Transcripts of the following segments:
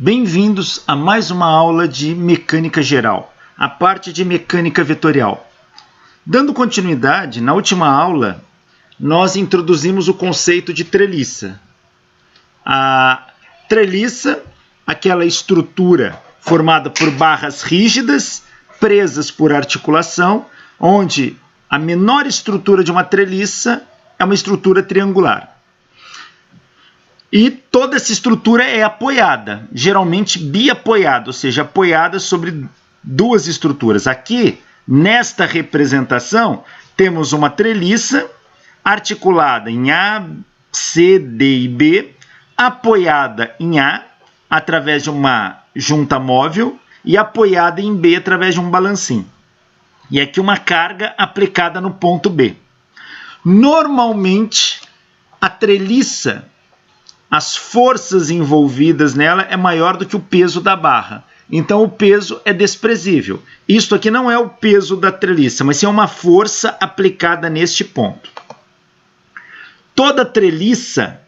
Bem-vindos a mais uma aula de mecânica geral, a parte de mecânica vetorial. Dando continuidade, na última aula, nós introduzimos o conceito de treliça. A treliça, aquela estrutura formada por barras rígidas, presas por articulação, onde a menor estrutura de uma treliça é uma estrutura triangular. E toda essa estrutura é apoiada, geralmente biapoiada, ou seja, apoiada sobre duas estruturas. Aqui, nesta representação, temos uma treliça articulada em A, C, D e B, apoiada em A, através de uma junta móvel, e apoiada em B através de um balancim. E aqui uma carga aplicada no ponto B. Normalmente, a treliça, as forças envolvidas nela é maior do que o peso da barra. Então, o peso é desprezível. Isto aqui não é o peso da treliça, mas sim uma força aplicada neste ponto. Toda treliça,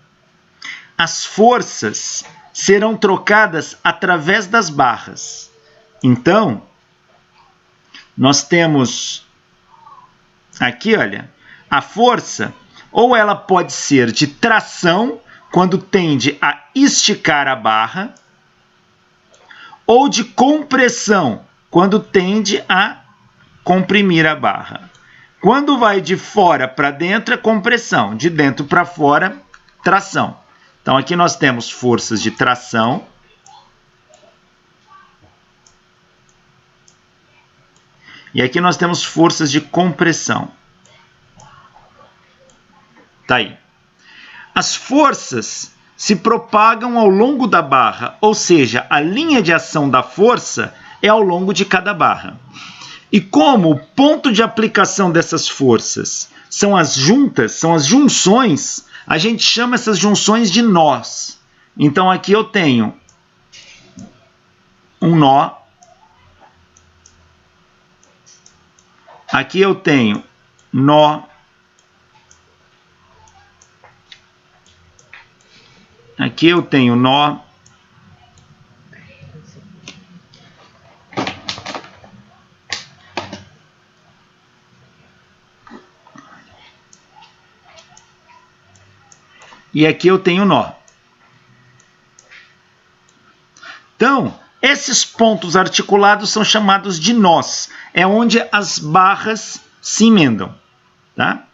as forças serão trocadas através das barras. Então, nós temos aqui, olha, a força, ou ela pode ser de tração, quando tende a esticar a barra, ou de compressão, quando tende a comprimir a barra. Quando vai de fora para dentro é compressão, de dentro para fora, tração. Então aqui nós temos forças de tração, e aqui nós temos forças de compressão. Tá aí. As forças se propagam ao longo da barra, ou seja, a linha de ação da força é ao longo de cada barra. E como o ponto de aplicação dessas forças são as juntas, são as junções, a gente chama essas junções de nós. Então aqui eu tenho um nó, aqui eu tenho nó, aqui eu tenho nó, e aqui eu tenho nó. Então, esses pontos articulados são chamados de nós. É onde as barras se emendam. Tá?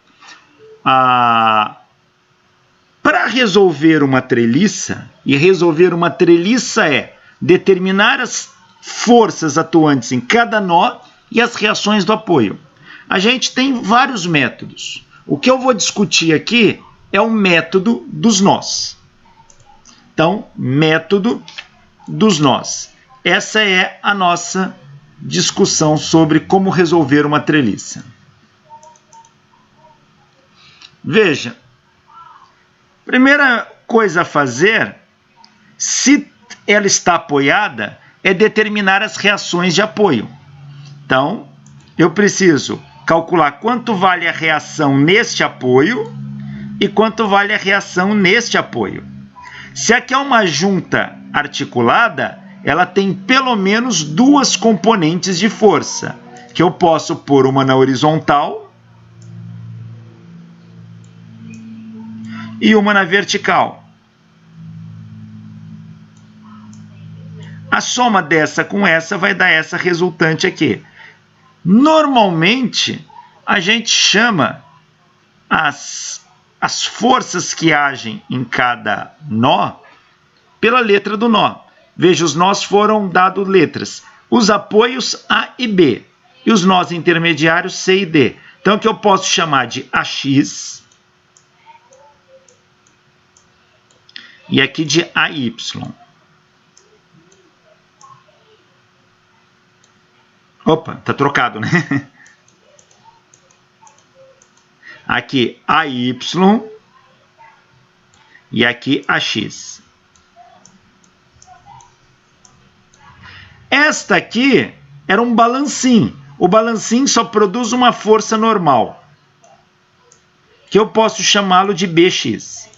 Para resolver uma treliça, e resolver uma treliça é determinar as forças atuantes em cada nó e as reações do apoio. A gente tem vários métodos. O que eu vou discutir aqui é o método dos nós. Então, método dos nós. Essa é a nossa discussão sobre como resolver uma treliça. Veja, primeira coisa a fazer, se ela está apoiada, é determinar as reações de apoio. Então, eu preciso calcular quanto vale a reação neste apoio e quanto vale a reação neste apoio. Se aqui é uma junta articulada, ela tem pelo menos duas componentes de força, que eu posso pôr uma na horizontal e uma na vertical. A soma dessa com essa vai dar essa resultante aqui. Normalmente, a gente chama as forças que agem em cada nó pela letra do nó. Veja, os nós foram dados letras. Os apoios A e B. E os nós intermediários C e D. Então, que eu posso chamar de AX e aqui de AY. Opa, tá trocado, né? Aqui AY e aqui AX. Esta aqui era um balancim. O balancim só produz uma força normal, que eu posso chamá-lo de BX.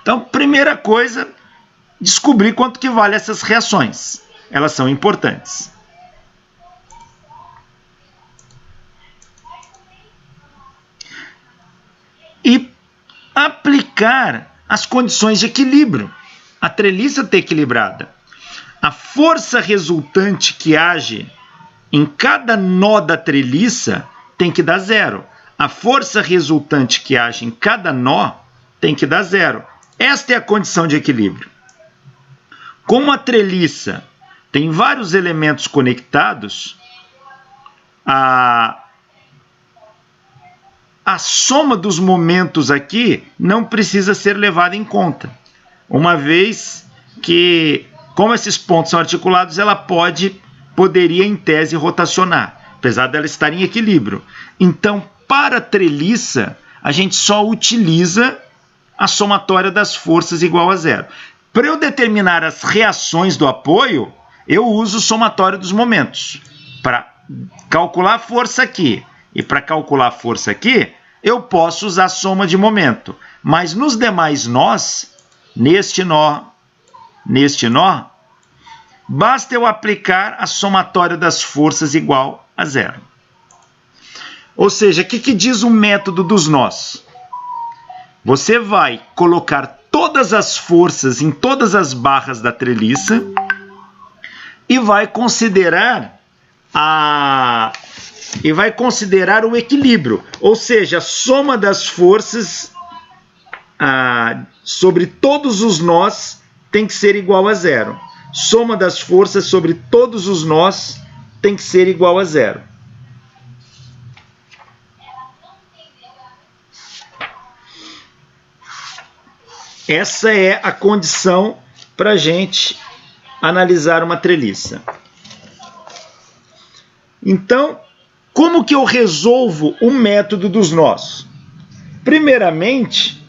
Então, primeira coisa, descobrir quanto que vale essas reações. Elas são importantes. E aplicar as condições de equilíbrio. A treliça está equilibrada. A força resultante que age em cada nó da treliça tem que dar zero. A força resultante que age em cada nó tem que dar zero. Esta é a condição de equilíbrio. Como a treliça tem vários elementos conectados, a soma dos momentos aqui não precisa ser levada em conta, uma vez que, como esses pontos são articulados, ela poderia em tese rotacionar, apesar dela estar em equilíbrio. Então, para a treliça, a gente só utiliza a somatória das forças igual a zero. Para eu determinar as reações do apoio, eu uso o somatório dos momentos. Para calcular a força aqui e para calcular a força aqui, eu posso usar a soma de momento. Mas nos demais nós, neste nó, basta eu aplicar a somatória das forças igual a zero. Ou seja, o que diz o método dos nós? Você vai colocar todas as forças em todas as barras da treliça e vai considerar o equilíbrio, ou seja, a soma das forças sobre todos os nós tem que ser igual a zero. Soma das forças sobre todos os nós tem que ser igual a zero. Essa é a condição para a gente analisar uma treliça. Então, como que eu resolvo o método dos nós? Primeiramente,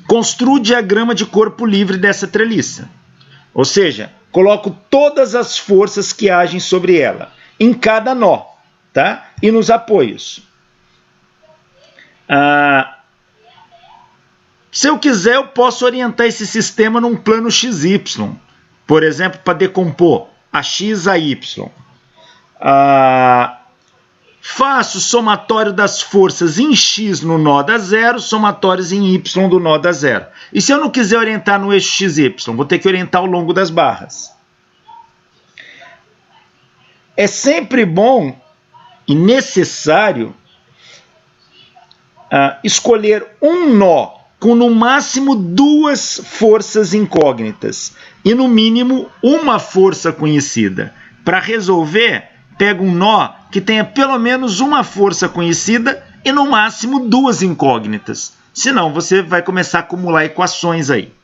construo o diagrama de corpo livre dessa treliça. Ou seja, coloco todas as forças que agem sobre ela, em cada nó, tá? E nos apoios. Se eu quiser, eu posso orientar esse sistema num plano XY. Por exemplo, para decompor a X a Y. Faço somatório das forças em X no nó da zero, somatórios em Y do nó da zero. E se eu não quiser orientar no eixo XY, vou ter que orientar ao longo das barras. É sempre bom e necessário escolher um nó com no máximo duas forças incógnitas e no mínimo uma força conhecida. Para resolver, pega um nó que tenha pelo menos uma força conhecida e no máximo duas incógnitas. Senão você vai começar a acumular equações aí.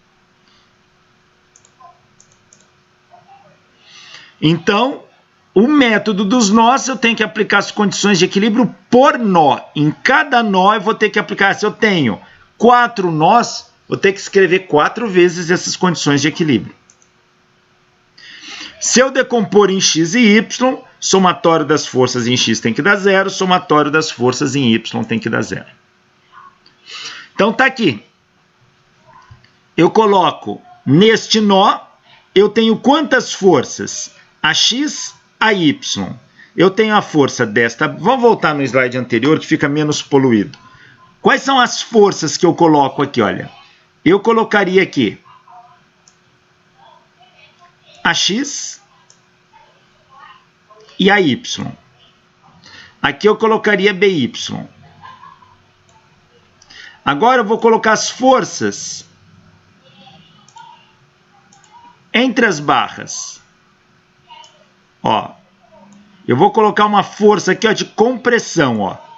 Então, o método dos nós, eu tenho que aplicar as condições de equilíbrio por nó. Em cada nó eu vou ter que aplicar, se eu tenho 4 nós, vou ter que escrever 4 vezes essas condições de equilíbrio. Se eu decompor em x e y, somatório das forças em x tem que dar zero, somatório das forças em y tem que dar zero. Então tá aqui. Eu coloco neste nó, eu tenho quantas forças? A x, a y. Eu tenho a força desta... Vamos voltar no slide anterior que fica menos poluído. Quais são as forças que eu coloco aqui? Olha, eu colocaria aqui a X e a Y. Aqui eu colocaria BY. Agora eu vou colocar as forças entre as barras. Ó, eu vou colocar uma força aqui, ó, de compressão, ó.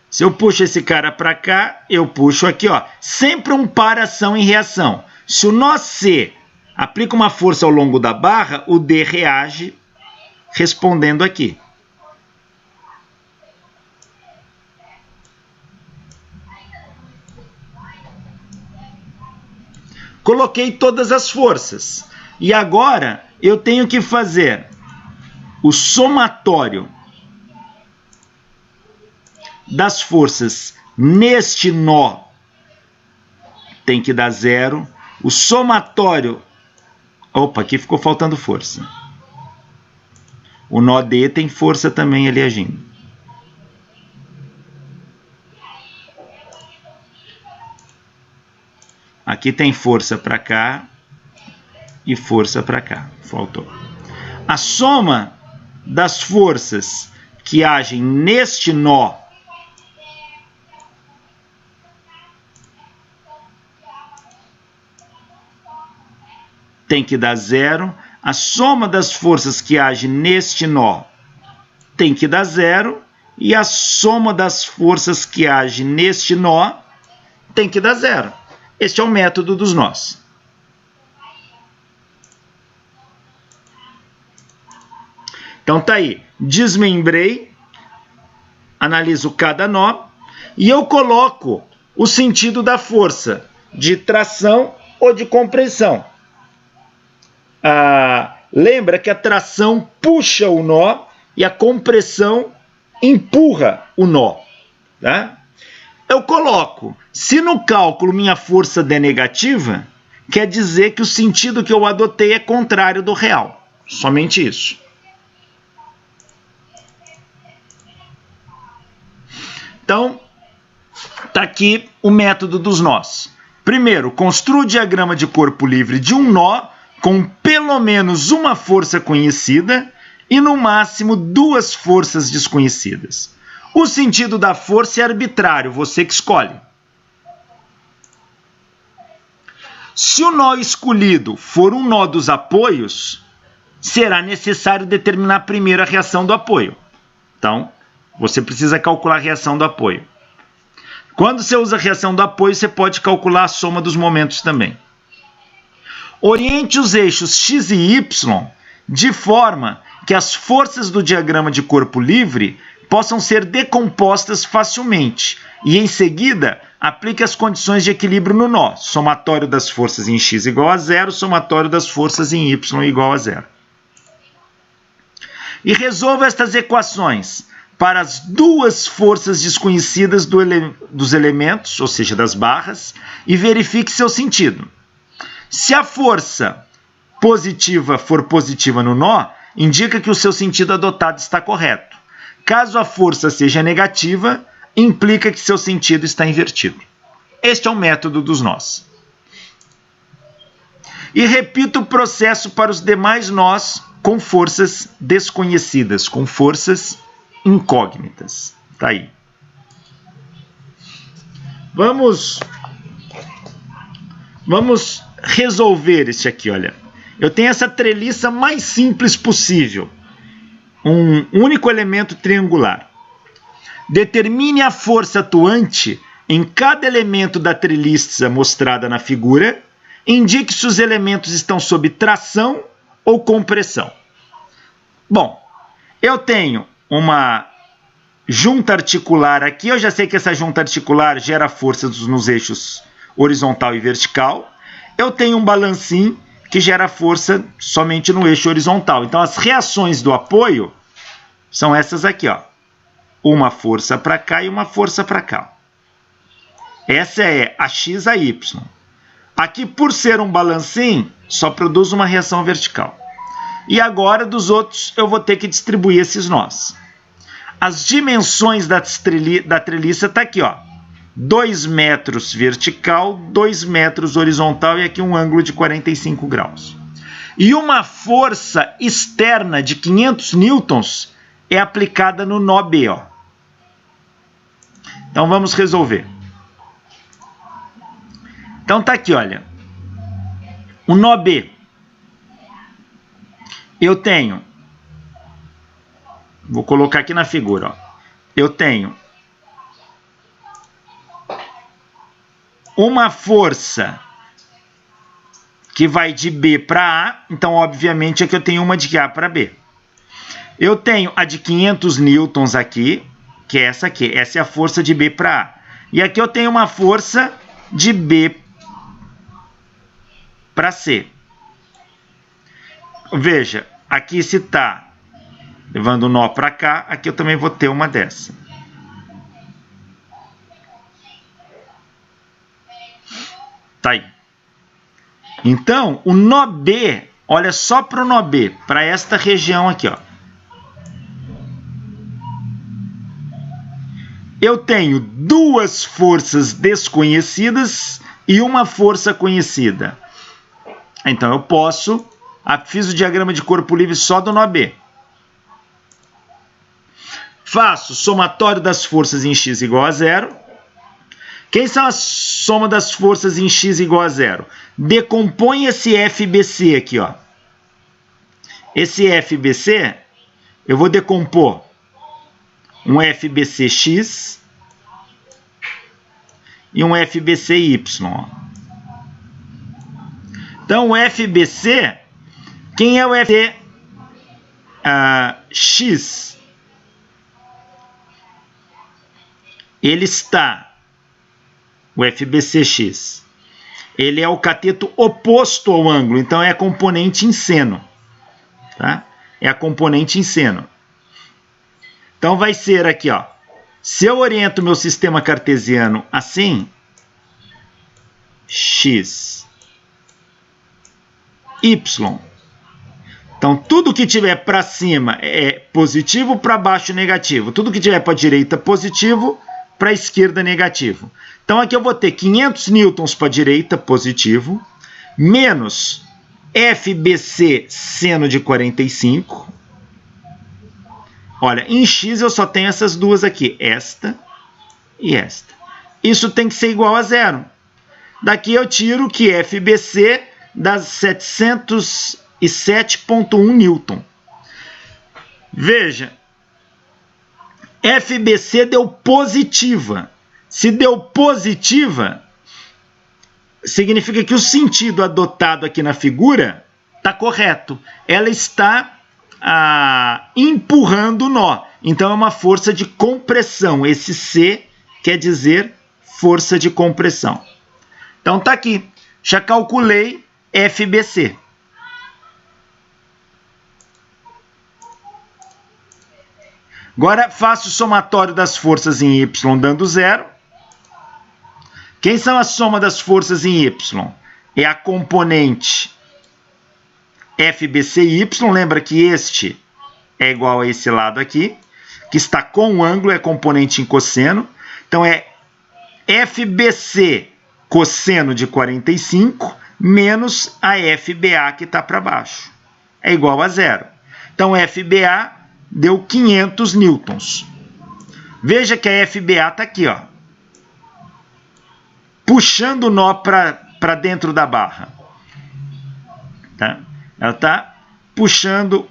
Se eu puxo esse cara para cá, eu puxo aqui, ó, sempre um par ação e reação. Se o nó C aplica uma força ao longo da barra, o D reage respondendo aqui. Coloquei todas as forças. E agora eu tenho que fazer o somatório das forças neste nó tem que dar 0. O somatório... Opa, aqui ficou faltando força. O nó D tem força também ali agindo. Aqui tem força para cá e força para cá. Faltou. A soma das forças que agem neste nó tem que dar 0. A soma das forças que agem neste nó tem que dar 0. E a soma das forças que agem neste nó tem que dar 0. Este é o método dos nós. Então tá aí. Desmembrei, analiso cada nó e eu coloco o sentido da força de tração ou de compressão. Lembra que a tração puxa o nó e a compressão empurra o nó. Tá? Eu coloco, se no cálculo minha força der negativa, quer dizer que o sentido que eu adotei é contrário do real. Somente isso. Então, está aqui o método dos nós. Primeiro, construa o diagrama de corpo livre de um nó com pelo menos uma força conhecida e no máximo 2 forças desconhecidas. O sentido da força é arbitrário, você que escolhe. Se o nó escolhido for um nó dos apoios, será necessário determinar primeiro a reação do apoio. Então, você precisa calcular a reação do apoio. Quando você usa a reação do apoio, você pode calcular a soma dos momentos também. Oriente os eixos x e y de forma que as forças do diagrama de corpo livre possam ser decompostas facilmente e, em seguida, aplique as condições de equilíbrio no nó. Somatório das forças em x igual a 0, somatório das forças em y igual a 0. E resolva estas equações para as 2 forças desconhecidas dos elementos, ou seja, das barras, e verifique seu sentido. Se a força positiva for positiva no nó, indica que o seu sentido adotado está correto. Caso a força seja negativa, implica que seu sentido está invertido. Este é o método dos nós. E repita o processo para os demais nós com forças desconhecidas, com forças incógnitas. Tá aí. Vamos resolver este aqui, olha. Eu tenho essa treliça mais simples possível. Um único elemento triangular. Determine a força atuante em cada elemento da treliça mostrada na figura. Indique se os elementos estão sob tração ou compressão. Bom, eu tenho uma junta articular aqui. Eu já sei que essa junta articular gera forças nos eixos horizontal e vertical. Eu tenho um balancim que gera força somente no eixo horizontal. Então, as reações do apoio são essas aqui, ó. Uma força para cá e uma força para cá. Essa é a x a y. Aqui, por ser um balancim, só produz uma reação vertical. E agora, dos outros, eu vou ter que distribuir esses nós. As dimensões da treliça estão aqui, ó. 2 metros vertical, 2 metros horizontal e aqui um ângulo de 45 graus. E uma força externa de 500 newtons é aplicada no nó B, ó. Então vamos resolver. Então tá aqui, olha. O nó B. Eu tenho, vou colocar aqui na figura, ó. Eu tenho uma força que vai de B para A, então obviamente aqui eu tenho uma de A para B. Eu tenho a de 500 newtons aqui, que é essa aqui, essa é a força de B para A. E aqui eu tenho uma força de B para C. Veja, aqui se está levando o nó para cá, aqui eu também vou ter uma dessa. Tá aí. Então, o nó B, olha só para o nó B, para esta região aqui, ó. Eu tenho duas forças desconhecidas e uma força conhecida. Então, eu posso... fiz o diagrama de corpo livre só do nó B. Faço somatório das forças em x igual a 0. Quem são a soma das forças em x igual a 0? Decompõe esse FBC aqui, ó. Esse FBC, eu vou decompor um FBCx e um FBCy. Ó. Então, o FBC, quem é o FBX? Ele está... O FBCx, ele é o cateto oposto ao ângulo, então é a componente em seno. Tá? É a componente em seno. Então vai ser aqui, ó. Se eu oriento meu sistema cartesiano assim, x, y. Então tudo que tiver para cima é positivo, para baixo negativo. Tudo que tiver para a direita positivo, para a esquerda negativo. Então aqui eu vou ter 500 newtons para a direita, positivo, menos FBC seno de 45. Olha, em x eu só tenho essas duas aqui, esta e esta. Isso tem que ser igual a 0. Daqui eu tiro que FBC dá 707,1 newton. Veja, FBC deu positiva. Se deu positiva, significa que o sentido adotado aqui na figura está correto. Ela está empurrando o nó. Então é uma força de compressão. Esse C quer dizer força de compressão. Então está aqui. Já calculei FBC. Agora faço o somatório das forças em Y dando 0. Quem são a soma das forças em Y? É a componente FBCY. Lembra que este é igual a esse lado aqui, que está com o ângulo, é componente em cosseno. Então é FBC cosseno de 45 menos a FBA que está para baixo. É igual a 0. Então FBA deu 500 newtons. Veja que a FBA está aqui, ó, puxando o nó para dentro da barra. Tá? Ela está puxando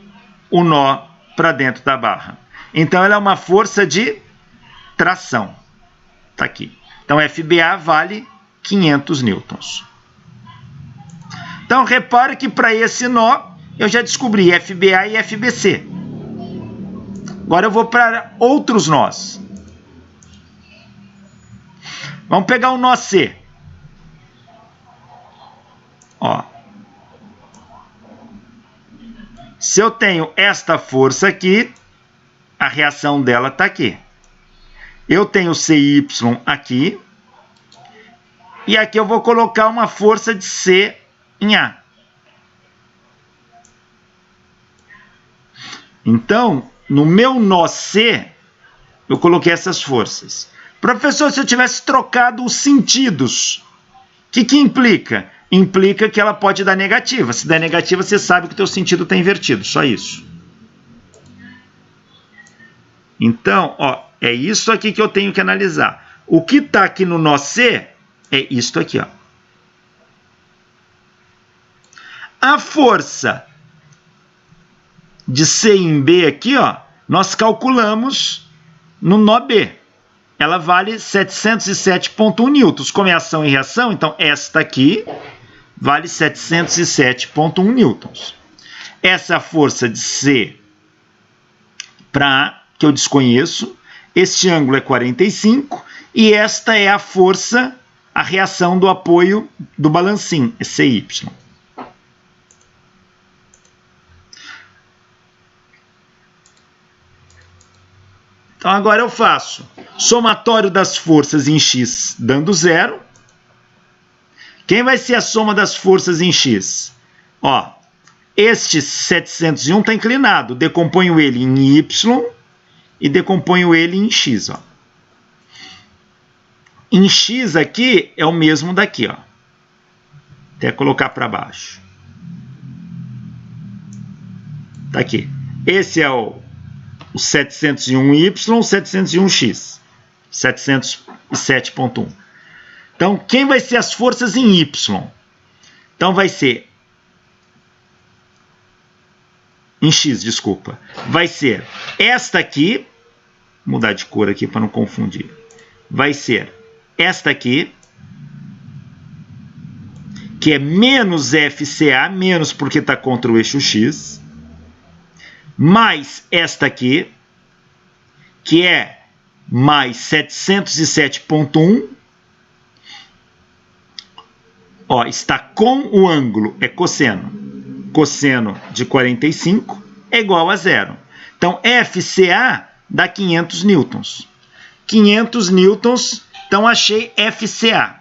o nó para dentro da barra. Então, ela é uma força de tração. Está aqui. Então, FBA vale 500 newtons. Então, repare que para esse nó, eu já descobri FBA e FBC. Agora, eu vou para outros nós. Vamos pegar o nó C. Ó. Se eu tenho esta força aqui, a reação dela está aqui. Eu tenho CY aqui. E aqui eu vou colocar uma força de C em A. Então, no meu nó C, eu coloquei essas forças. Professor, se eu tivesse trocado os sentidos, o que implica? Implica que ela pode dar negativa. Se der negativa, você sabe que o teu sentido está invertido. Só isso. Então, ó, é isso aqui que eu tenho que analisar. O que está aqui no nó C é isto aqui, ó. A força de C em B aqui, ó, nós calculamos no nó B. Ela vale 707,1 newtons. Como é ação e reação, então esta aqui vale 707,1 newtons. Essa é a força de C para A, que eu desconheço. Este ângulo é 45. E esta é a força, a reação do apoio do balancim, é CY. Então, agora eu faço somatório das forças em X dando 0. Quem vai ser a soma das forças em X? Ó, este 701 está inclinado. Decomponho ele em Y e decomponho ele em X. Ó. Em X aqui é o mesmo daqui. Ó. Até colocar para baixo. Tá aqui. Esse é o 701Y, 701X. 707.1. Então, quem vai ser as forças em Y? Então, vai ser... Em X, desculpa. Vai ser esta aqui. Vou mudar de cor aqui para não confundir. Vai ser esta aqui. Que é menos FCA, menos porque está contra o eixo X. Mais esta aqui. Que é mais 707.1. Ó, está com o ângulo, é cosseno. Cosseno de 45 é igual a zero. Então, FCA dá 500 newtons. 500 newtons, então achei FCA.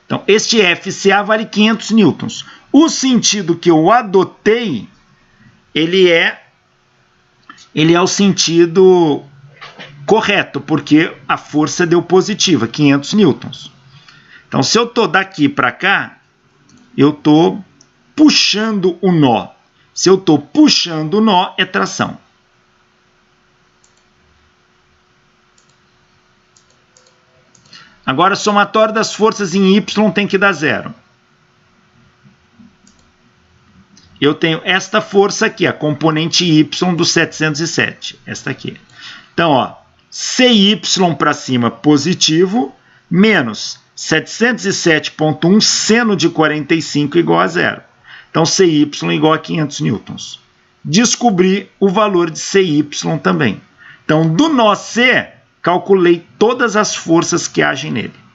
Então, este FCA vale 500 newtons. O sentido que eu adotei, ele é o sentido correto, porque a força deu positiva, 500 newtons. Então, se eu estou daqui para cá, eu estou puxando o nó. Se eu estou puxando o nó, é tração. Agora, somatório das forças em Y tem que dar zero. Eu tenho esta força aqui, a componente Y do 707. Esta aqui. Então, ó, CY para cima positivo, menos 707.1 seno de 45 igual a zero. Então, CY igual a 500 newtons. Descobri o valor de CY também. Então, do nó C, calculei todas as forças que agem nele.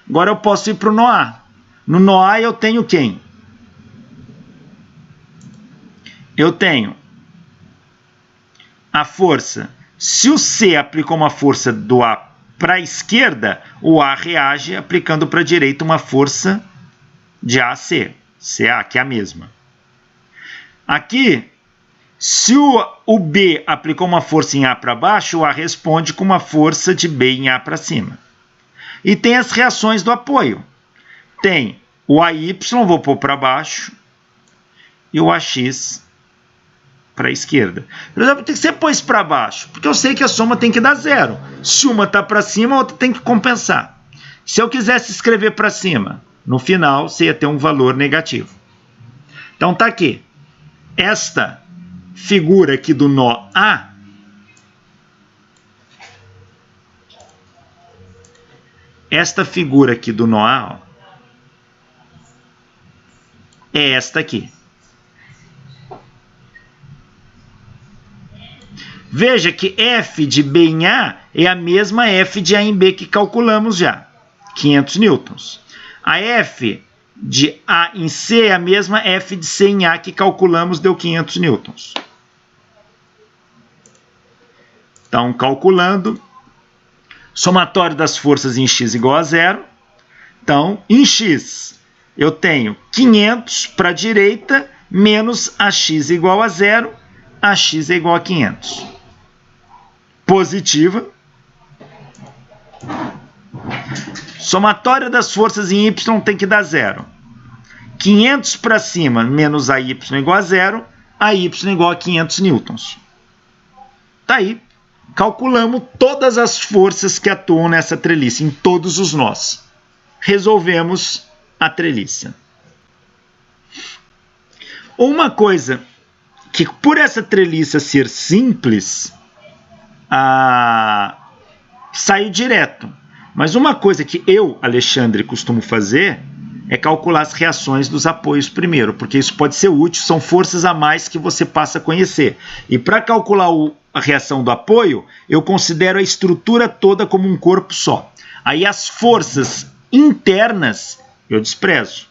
Agora eu posso ir para o nó A. No nó A eu tenho quem? Eu tenho a força. Se o C aplicou uma força do A para a esquerda, o A reage aplicando para a direita uma força de A a C. CA, que é a mesma. Aqui, se o B aplicou uma força em A para baixo, o A responde com uma força de B em A para cima. E tem as reações do apoio. Tem o AY, vou pôr para baixo, e o AX para a esquerda. Por exemplo, por que você pôs para baixo? Porque eu sei que a soma tem que dar zero. Se uma está para cima, a outra tem que compensar. Se eu quisesse escrever para cima, no final, você ia ter um valor negativo. Então, tá aqui. Esta figura aqui do nó A ó, é esta aqui. Veja que F de B em A é a mesma F de A em B que calculamos já, 500 newtons. A F de A em C é a mesma F de C em A que calculamos, deu 500 newtons. Então, calculando, somatório das forças em X igual a zero. Então, em X, eu tenho 500 para a direita, menos AX igual a zero, AX é igual a 500. Positiva. Somatório das forças em Y tem que dar zero. 500 para cima, menos AY igual a zero, AY igual a 500 newtons. Tá aí. Calculamos todas as forças que atuam nessa treliça, em todos os nós. Resolvemos a treliça. Uma coisa que, por essa treliça ser simples, saiu direto. Mas uma coisa que eu, Alexandre, costumo fazer é calcular as reações dos apoios primeiro, porque isso pode ser útil, são forças a mais que você passa a conhecer. E para calcular a reação do apoio, eu considero a estrutura toda como um corpo só. Aí as forças internas eu desprezo.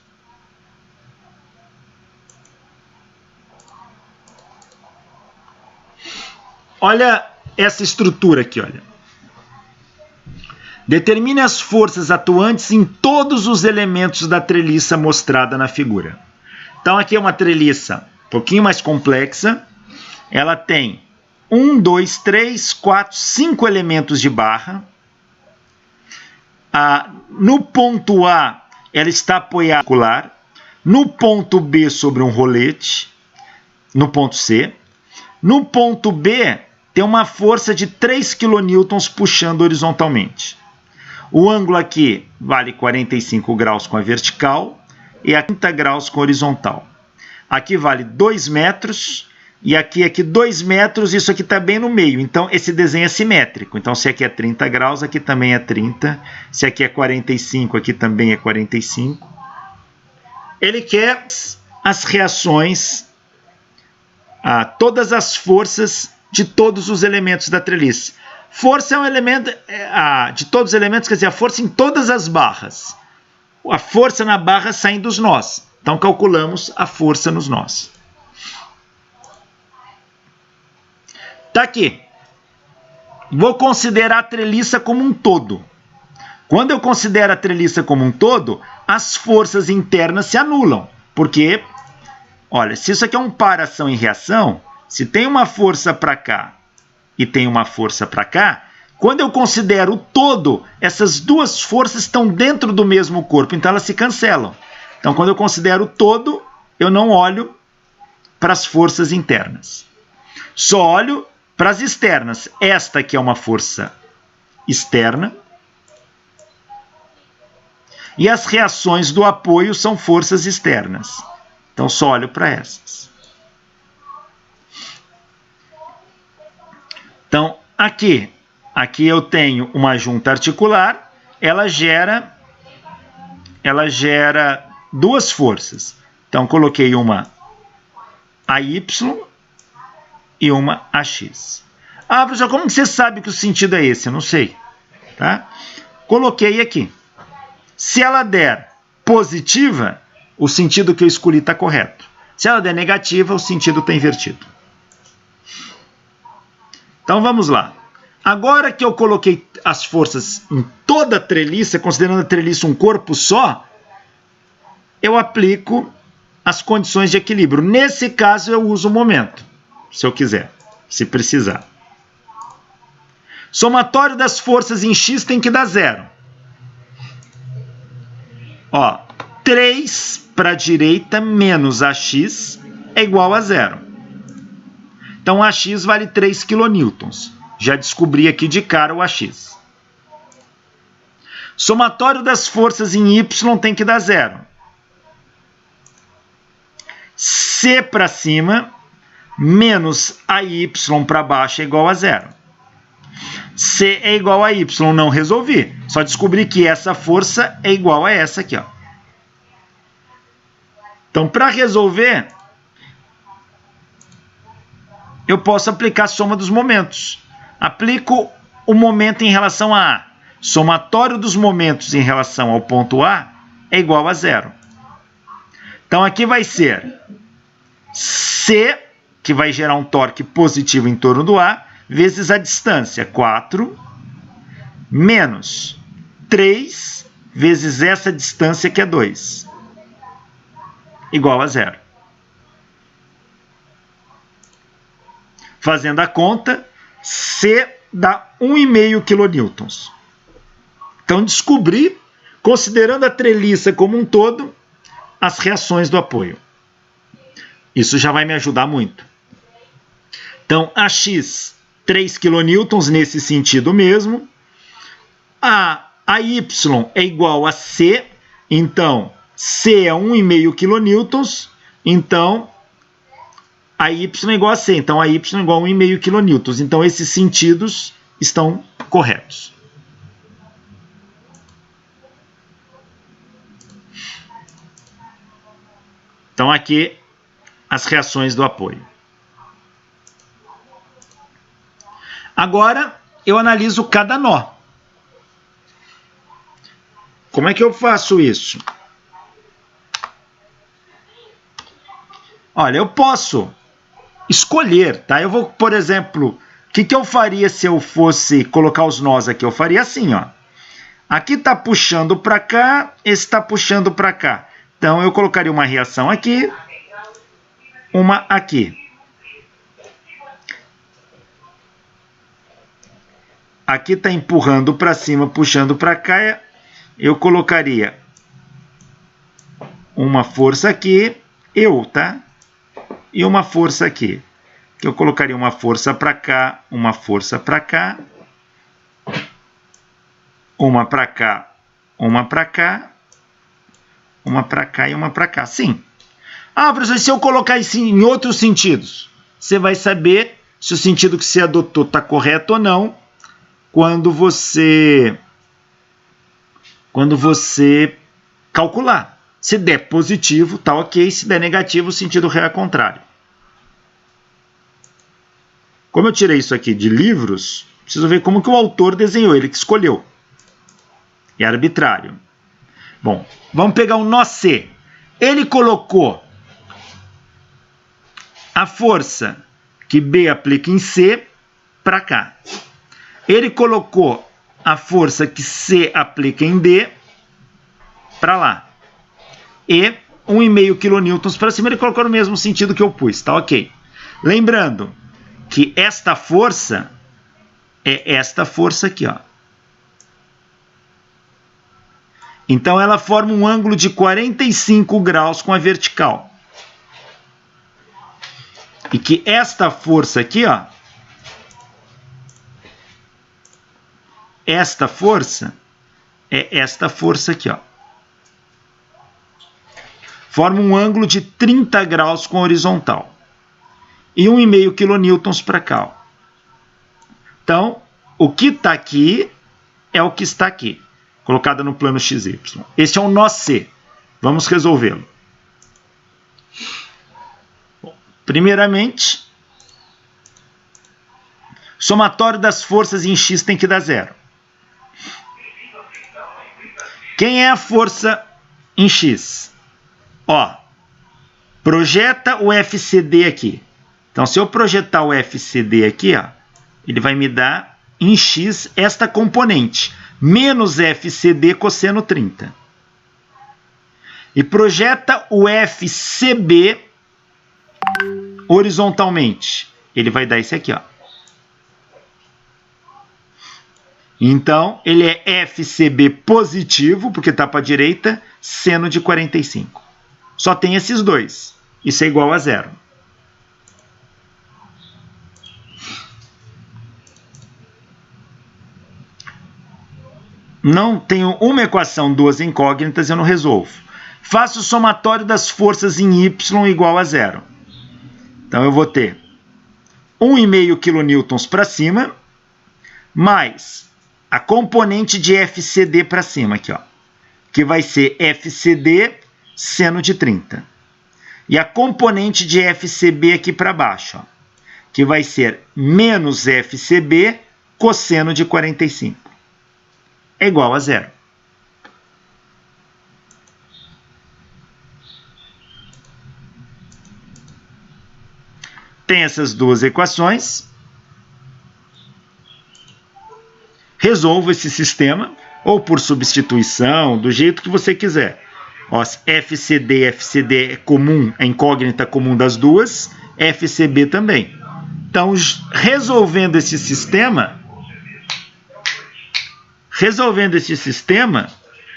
olha essa estrutura aqui, olha. Determine as forças atuantes em todos os elementos da treliça mostrada na figura. Então aqui é uma treliça um pouquinho mais complexa. Ela tem 1, 2, 3, 4, 5 elementos de barra. No ponto A, ela está apoiada no ponto B sobre um rolete, no ponto C. No ponto B, tem uma força de 3 kN puxando horizontalmente. O ângulo aqui vale 45 graus com a vertical e a 30 graus com a horizontal. Aqui vale 2 metros e aqui 2 metros, isso aqui está bem no meio. Então, esse desenho é simétrico. Então, se aqui é 30 graus, aqui também é 30. Se aqui é 45, aqui também é 45. Ele quer as reações, todas as forças de todos os elementos da treliça. Força é um elemento de todos os elementos, quer dizer, a força em todas as barras. A força na barra sai dos nós. Então, calculamos a força nos nós. Está aqui. Vou considerar a treliça como um todo. Quando eu considero a treliça como um todo, as forças internas se anulam. Porque, olha, se isso aqui é um par ação e reação, se tem uma força para cá e tem uma força para cá, quando eu considero o todo, essas duas forças estão dentro do mesmo corpo, então elas se cancelam. Então, quando eu considero o todo, eu não olho para as forças internas. Só olho para as externas. Esta aqui é uma força externa. E as reações do apoio são forças externas. Então, só olho para essas. Então, aqui eu tenho uma junta articular, ela gera duas forças. Então, coloquei uma AY e uma AX. Professor, como você sabe que o sentido é esse? Eu não sei. Tá? Coloquei aqui. Se ela der positiva, o sentido que eu escolhi está correto. Se ela der negativa, o sentido está invertido. Então, vamos lá. Agora que eu coloquei as forças em toda a treliça, considerando a treliça um corpo só, eu aplico as condições de equilíbrio. Nesse caso, eu uso o momento, se eu quiser, se precisar. Somatório das forças em X tem que dar 0. 3 para a direita menos AX é igual a 0. Então, AX vale 3 kN. Já descobri aqui de cara o AX. Somatório das forças em Y tem que dar 0. C para cima menos AY para baixo é igual a 0. C é igual a Y, não resolvi. Só descobri que essa força é igual a essa aqui. Então, para resolver, eu posso aplicar a soma dos momentos. Aplico o momento em relação a A. Somatório dos momentos em relação ao ponto A é igual a 0. Então, aqui vai ser C, que vai gerar um torque positivo em torno do A, vezes a distância, 4, menos 3, vezes essa distância, que é 2, igual a 0. Fazendo a conta, C dá 1,5 kN. Então, descobri, considerando a treliça como um todo, as reações do apoio. Isso já vai me ajudar muito. Então, AX, 3 kN nesse sentido mesmo. A Y é igual a C, então C é 1,5 kN, então a Y é igual a C, então a Y é igual a 1,5 kN. Então, esses sentidos estão corretos. Então, aqui, as reações do apoio. Agora, eu analiso cada nó. Como é que eu faço isso? Olha, eu posso escolher, tá? Eu vou, por exemplo, que eu faria se eu fosse colocar os nós aqui? Eu faria assim, ó. Aqui está puxando para cá, esse está puxando para cá. Então, eu colocaria uma reação aqui, uma aqui. Aqui está empurrando para cima, puxando para cá. Eu colocaria uma força aqui, tá? E uma força aqui. Que eu colocaria uma força para cá, uma força para cá. Uma para cá, uma para cá, uma para cá e uma para cá. Sim. Ah, professor, se eu colocar isso em outros sentidos, você vai saber se o sentido que você adotou está correto ou não quando você calcular. Se der positivo, tá ok. Se der negativo, o sentido real é contrário. Como eu tirei isso aqui de livros, preciso ver como que o autor desenhou, ele que escolheu. É arbitrário. Bom, vamos pegar o nó C. Ele colocou a força que B aplica em C para cá. Ele colocou a força que C aplica em D para lá. E 1,5 kN para cima, ele colocou no mesmo sentido que eu pus, tá ok. Lembrando que esta força é esta força aqui, ó. Então, ela forma um ângulo de 45 graus com a vertical. E que esta força aqui, ó, esta força é esta força aqui, ó. Forma um ângulo de 30 graus com a horizontal. E 1,5 kN para cá, ó. Então, o que está aqui é o que está aqui, colocada no plano XY. Este é o nó C. Vamos resolvê-lo. Primeiramente, somatório das forças em X tem que dar 0. Quem é a força em X? Ó, projeta o FCD aqui. Então, se eu projetar o FCD aqui, ó, ele vai me dar em X esta componente, menos FCD cosseno 30. E projeta o FCB horizontalmente. Ele vai dar esse aqui, ó. Então, ele é FCB positivo, porque está para a direita, seno de 45. Só tem esses dois. Isso é igual a 0. Não tenho uma equação, duas incógnitas, eu não resolvo. Faço o somatório das forças em Y igual a 0. Então, eu vou ter 1,5 kN para cima, mais a componente de FCD para cima, aqui, ó, que vai ser FCD seno de 30. E a componente de FCB aqui para baixo, ó, que vai ser menos FCB cosseno de 45. É igual a 0. Tem essas duas equações. Resolva esse sistema, ou por substituição, do jeito que você quiser. Ó, FCD é comum, é incógnita comum das duas, FCB também. Então, resolvendo esse sistema,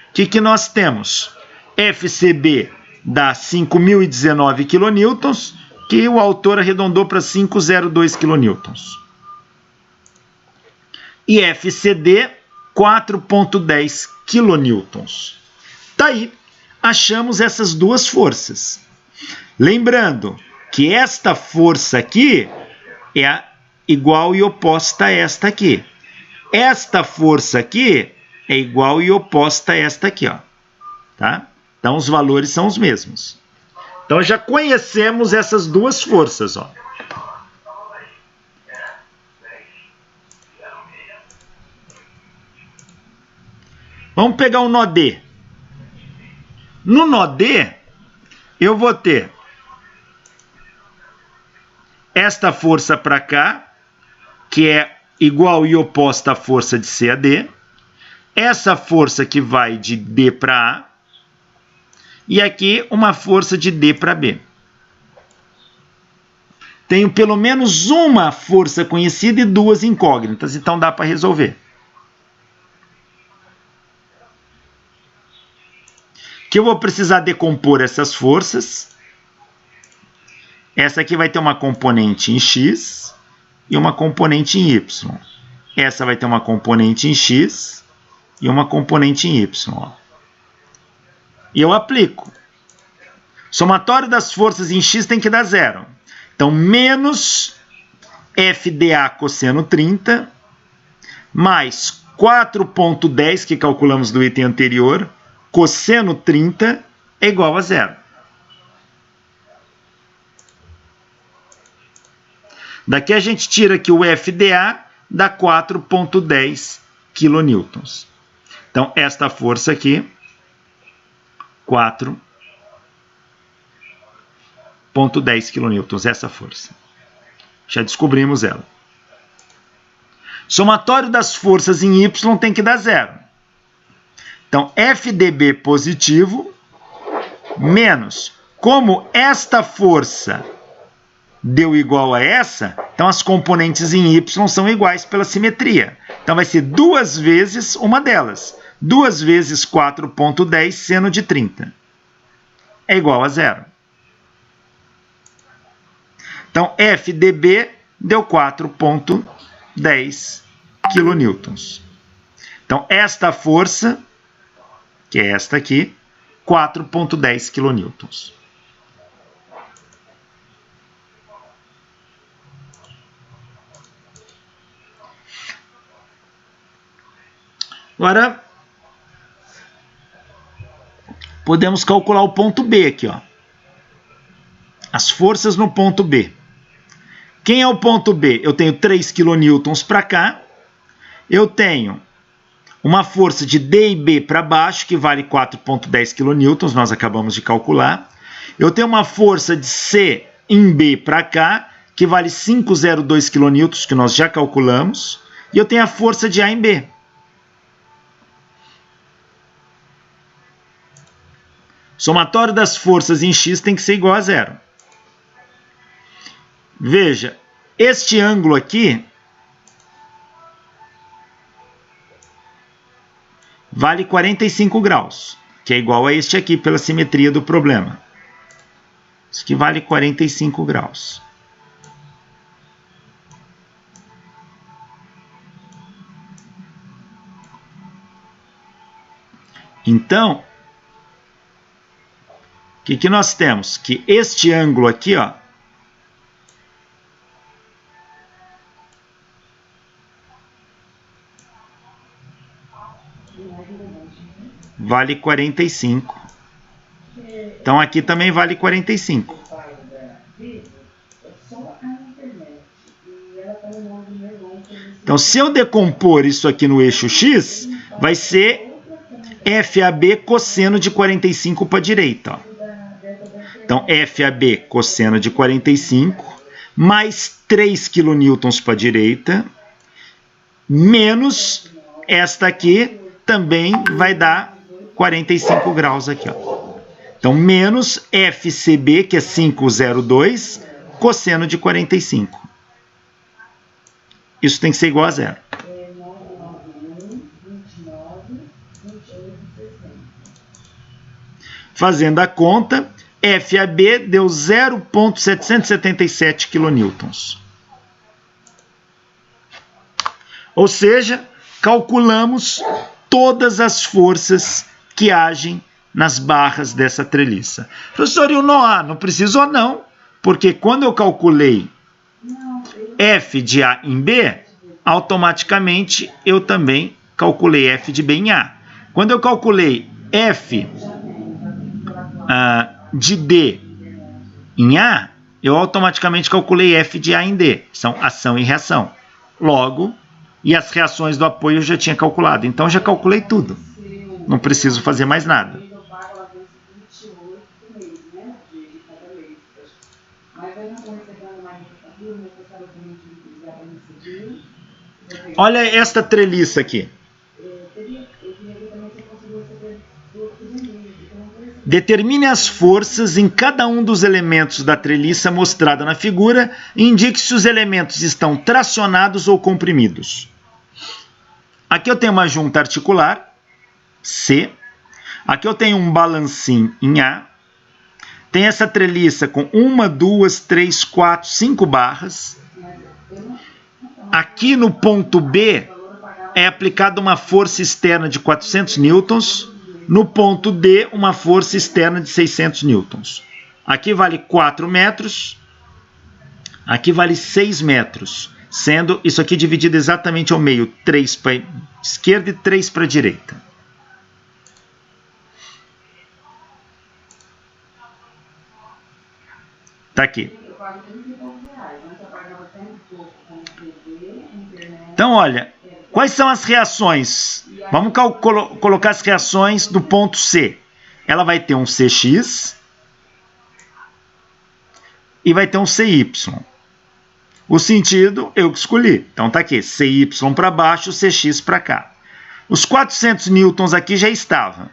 o que nós temos? FCB dá 5.019 kN, que o autor arredondou para 502 kN. E FCD, 4,10 kN. Tá aí, achamos essas duas forças. Lembrando que esta força aqui é igual e oposta a esta aqui. Esta força aqui é igual e oposta a esta aqui, ó. Tá? Então, os valores são os mesmos. Então, já conhecemos essas duas forças, ó. Vamos pegar o nó D. No nó D, eu vou ter esta força para cá, que é igual e oposta à força de CAD. Essa força que vai de D para A. E aqui uma força de D para B. Tenho pelo menos uma força conhecida e duas incógnitas, então dá para resolver. Que eu vou precisar decompor essas forças. Essa aqui vai ter uma componente em X e uma componente em Y. Essa vai ter uma componente em X e uma componente em Y. E eu aplico. Somatório das forças em X tem que dar zero. Então, menos FDA cosseno 30, mais 4,10 que calculamos do item anterior, cosseno 30 é igual a zero. Daqui a gente tira que o FDA dá 4,10 kN. Então, esta força aqui, 4,10 kN, essa força. Já descobrimos ela. Somatório das forças em Y tem que dar zero. Então, FDB positivo, menos, como esta força deu igual a essa, então as componentes em Y são iguais pela simetria. Então, vai ser duas vezes uma delas. 2 vezes 4,10 seno de 30. É igual a zero. Então, FDB deu 4,10 kN. Então, esta força, que é esta aqui, 4,10 kN. Agora, podemos calcular o ponto B aqui, ó. As forças no ponto B. Quem é o ponto B? Eu tenho 3 kN para cá. Eu tenho uma força de D e B para baixo, que vale 4,10 kN, nós acabamos de calcular. Eu tenho uma força de C em B para cá, que vale 5,02 kN, que nós já calculamos. E eu tenho a força de A em B. Somatório das forças em X tem que ser igual a zero. Veja, este ângulo aqui vale 45 graus, que é igual a este aqui pela simetria do problema. Isso aqui vale 45 graus. Então, o que nós temos? Que este ângulo aqui, ó, vale 45. Então, aqui também vale 45. Então, se eu decompor isso aqui no eixo X, vai ser FAB cosseno de 45 para a direita. Ó. Então, FAB cosseno de 45, mais 3 kN para a direita, menos esta aqui, também vai dar 45 graus aqui. Ó. Então, menos FCB, que é 5,02, cosseno de 45. Isso tem que ser igual a zero. Fazendo a conta, FAB deu 0,777 kN. Ou seja, calculamos todas as forças que agem nas barras dessa treliça. Professor, e o nó? Não precisou não, porque quando eu calculei F de A em B, automaticamente eu também calculei F de B em A. Quando eu calculei F de D em A, eu automaticamente calculei F de A em D. São ação e reação. Logo, e as reações do apoio eu já tinha calculado. Então, eu já calculei tudo. Não preciso fazer mais nada. Olha esta treliça aqui. Determine as forças em cada um dos elementos da treliça mostrada na figura e indique se os elementos estão tracionados ou comprimidos. Aqui eu tenho uma junta articular, C. Aqui eu tenho um balancim em A. Tem essa treliça com 1, 2, 3, 4, 5 barras. Aqui no ponto B é aplicada uma força externa de 400 newtons. No ponto D, uma força externa de 600 newtons. Aqui vale 4 metros. Aqui vale 6 metros. Sendo isso aqui dividido exatamente ao meio. 3 para a esquerda e 3 para a direita. Está aqui. Então, olha, quais são as reações? Vamos colocar as reações do ponto C. Ela vai ter um CX e vai ter um CY. O sentido eu que escolhi. Então está aqui, CY para baixo, CX para cá. Os 400 newtons aqui já estavam.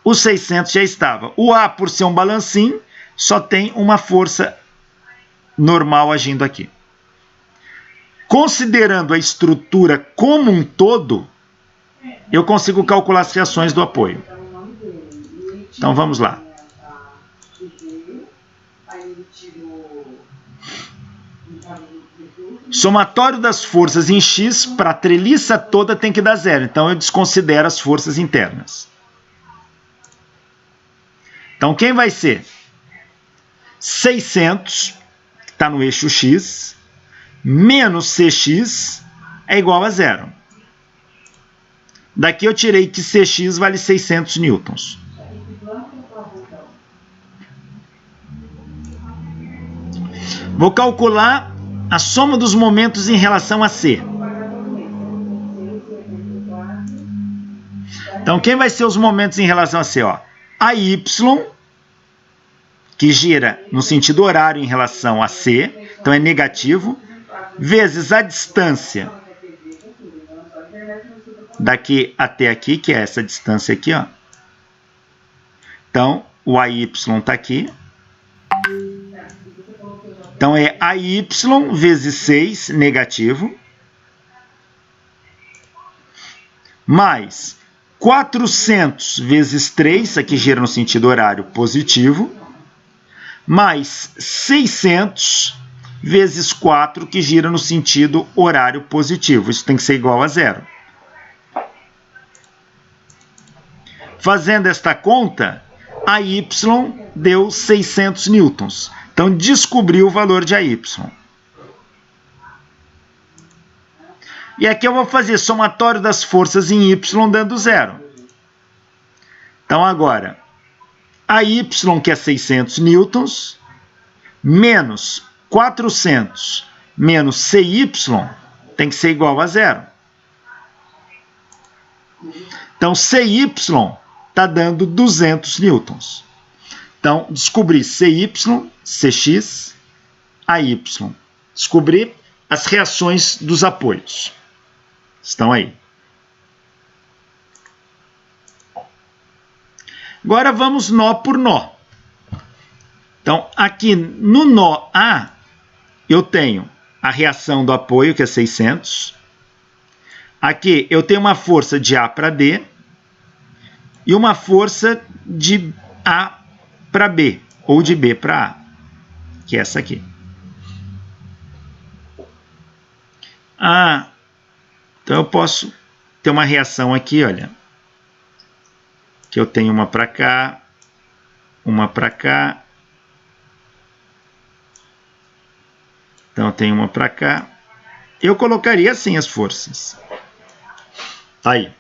Os 600 já estavam. O A, por ser um balancim, só tem uma força normal agindo aqui. Considerando a estrutura como um todo, eu consigo calcular as reações do apoio. Então vamos lá. Somatório das forças em X para a treliça toda tem que dar 0. Então eu desconsidero as forças internas. Então quem vai ser? 600, que está no eixo X, menos CX é igual a 0. Daqui eu tirei que CX vale 600 newtons. Vou calcular a soma dos momentos em relação a C. Então, quem vai ser os momentos em relação a C? Ó? A Y, que gira no sentido horário em relação a C, então é negativo, vezes a distância daqui até aqui, que é essa distância aqui, ó. Então, o AY está aqui. Então, é AY vezes 6, negativo, mais 400 vezes 3, aqui gira no sentido horário, positivo, mais 600 vezes 4, que gira no sentido horário positivo. Isso tem que ser igual a 0. Fazendo esta conta, a Y deu 600 newtons. Então, descobri o valor de AY. E aqui eu vou fazer somatório das forças em Y dando 0. Então, agora, AY, que é 600 newtons, menos 400 menos CY tem que ser igual a 0. Então, CY está dando 200 newtons. Então, descobri CY, CX, AY. Descobri as reações dos apoios. Estão aí. Agora vamos nó por nó. Então, aqui no nó A, eu tenho a reação do apoio, que é 600. Aqui eu tenho uma força de A para D e uma força de A para B, ou de B para A, que é essa aqui. Então eu posso ter uma reação aqui, olha, que eu tenho uma para cá, uma para cá. Então eu tenho uma para cá. Eu colocaria assim as forças. Tá aí.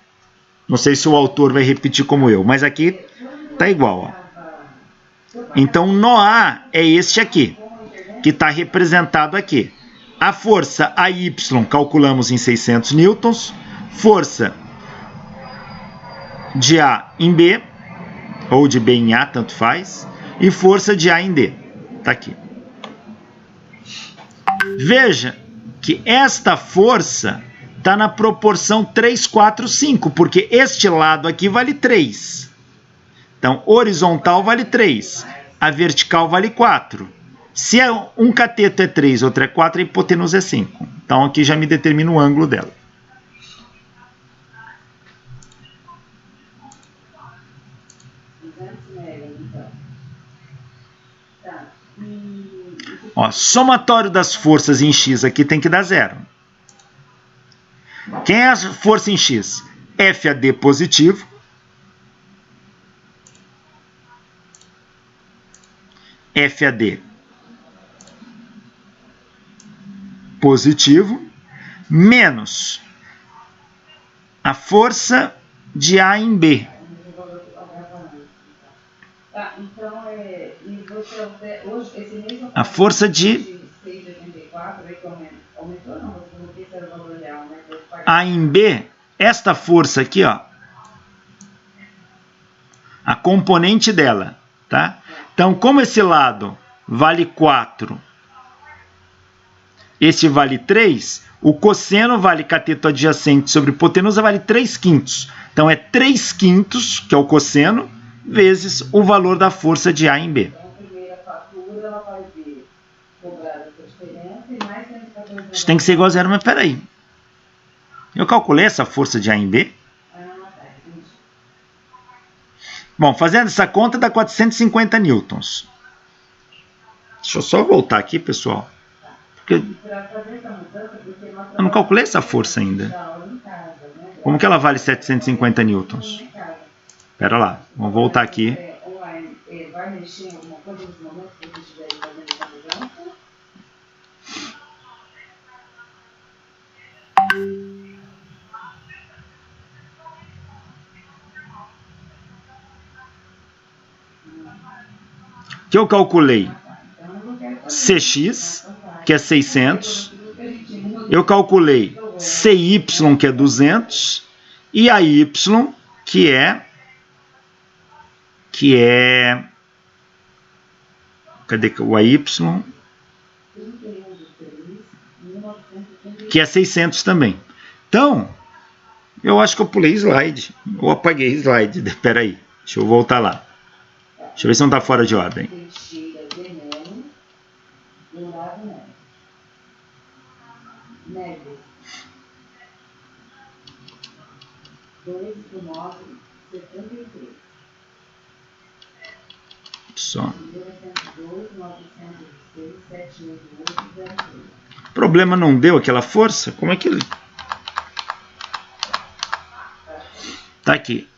Não sei se o autor vai repetir como eu, mas aqui tá igual, ó. Então, nó A é este aqui, que está representado aqui. A força AY calculamos em 600 newtons, força de A em B, ou de B em A, tanto faz, e força de A em D. Está aqui. Veja que esta força está na proporção 3, 4, 5, porque este lado aqui vale 3. Então, horizontal vale 3, a vertical vale 4. Se um cateto é 3, outro é 4, a hipotenusa é 5. Então, aqui já me determina o ângulo dela. Ó, somatório das forças em X aqui tem que dar 0. Quem é a força em X? FAD positivo. FAD positivo menos a força de A em B. A força de A em B, esta força aqui, ó, a componente dela, tá? Então, como esse lado vale 4, esse vale 3, o cosseno vale cateto adjacente sobre hipotenusa vale 3/5. Então, é 3/5, que é o cosseno, vezes o valor da força de A em B. Então, a primeira fatura ela vai ver cobrada essa diferença e mais 114. Isso tem que ser igual a 0, mas peraí. Eu calculei essa força de A em B? Bom, fazendo essa conta dá 450 newtons. Deixa eu só voltar aqui, pessoal. Porque eu não calculei essa força ainda. Como que ela vale 750 newtons? Espera lá, vamos voltar aqui. Que eu calculei CX, que é 600, eu calculei CY, que é 200, e a Y, que é cadê o AY? Que é 600 também. Então, eu acho que eu pulei slide, ou apaguei slide, espera aí, deixa eu voltar lá. Deixa eu ver se não está fora de ordem. Só. O problema não deu aquela força? Como é que ele... Tá aqui.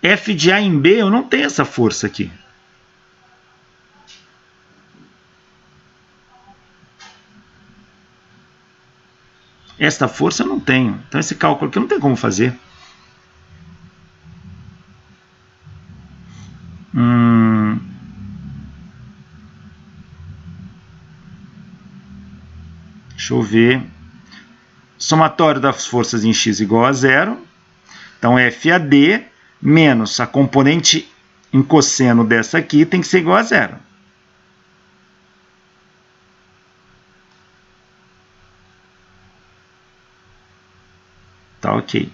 F de A em B, eu não tenho essa força aqui. Esta força eu não tenho. Então esse cálculo aqui eu não tenho como fazer. Deixa eu ver. Somatório das forças em X igual a 0. Então FAD menos a componente em cosseno dessa aqui tem que ser igual a 0. Tá ok.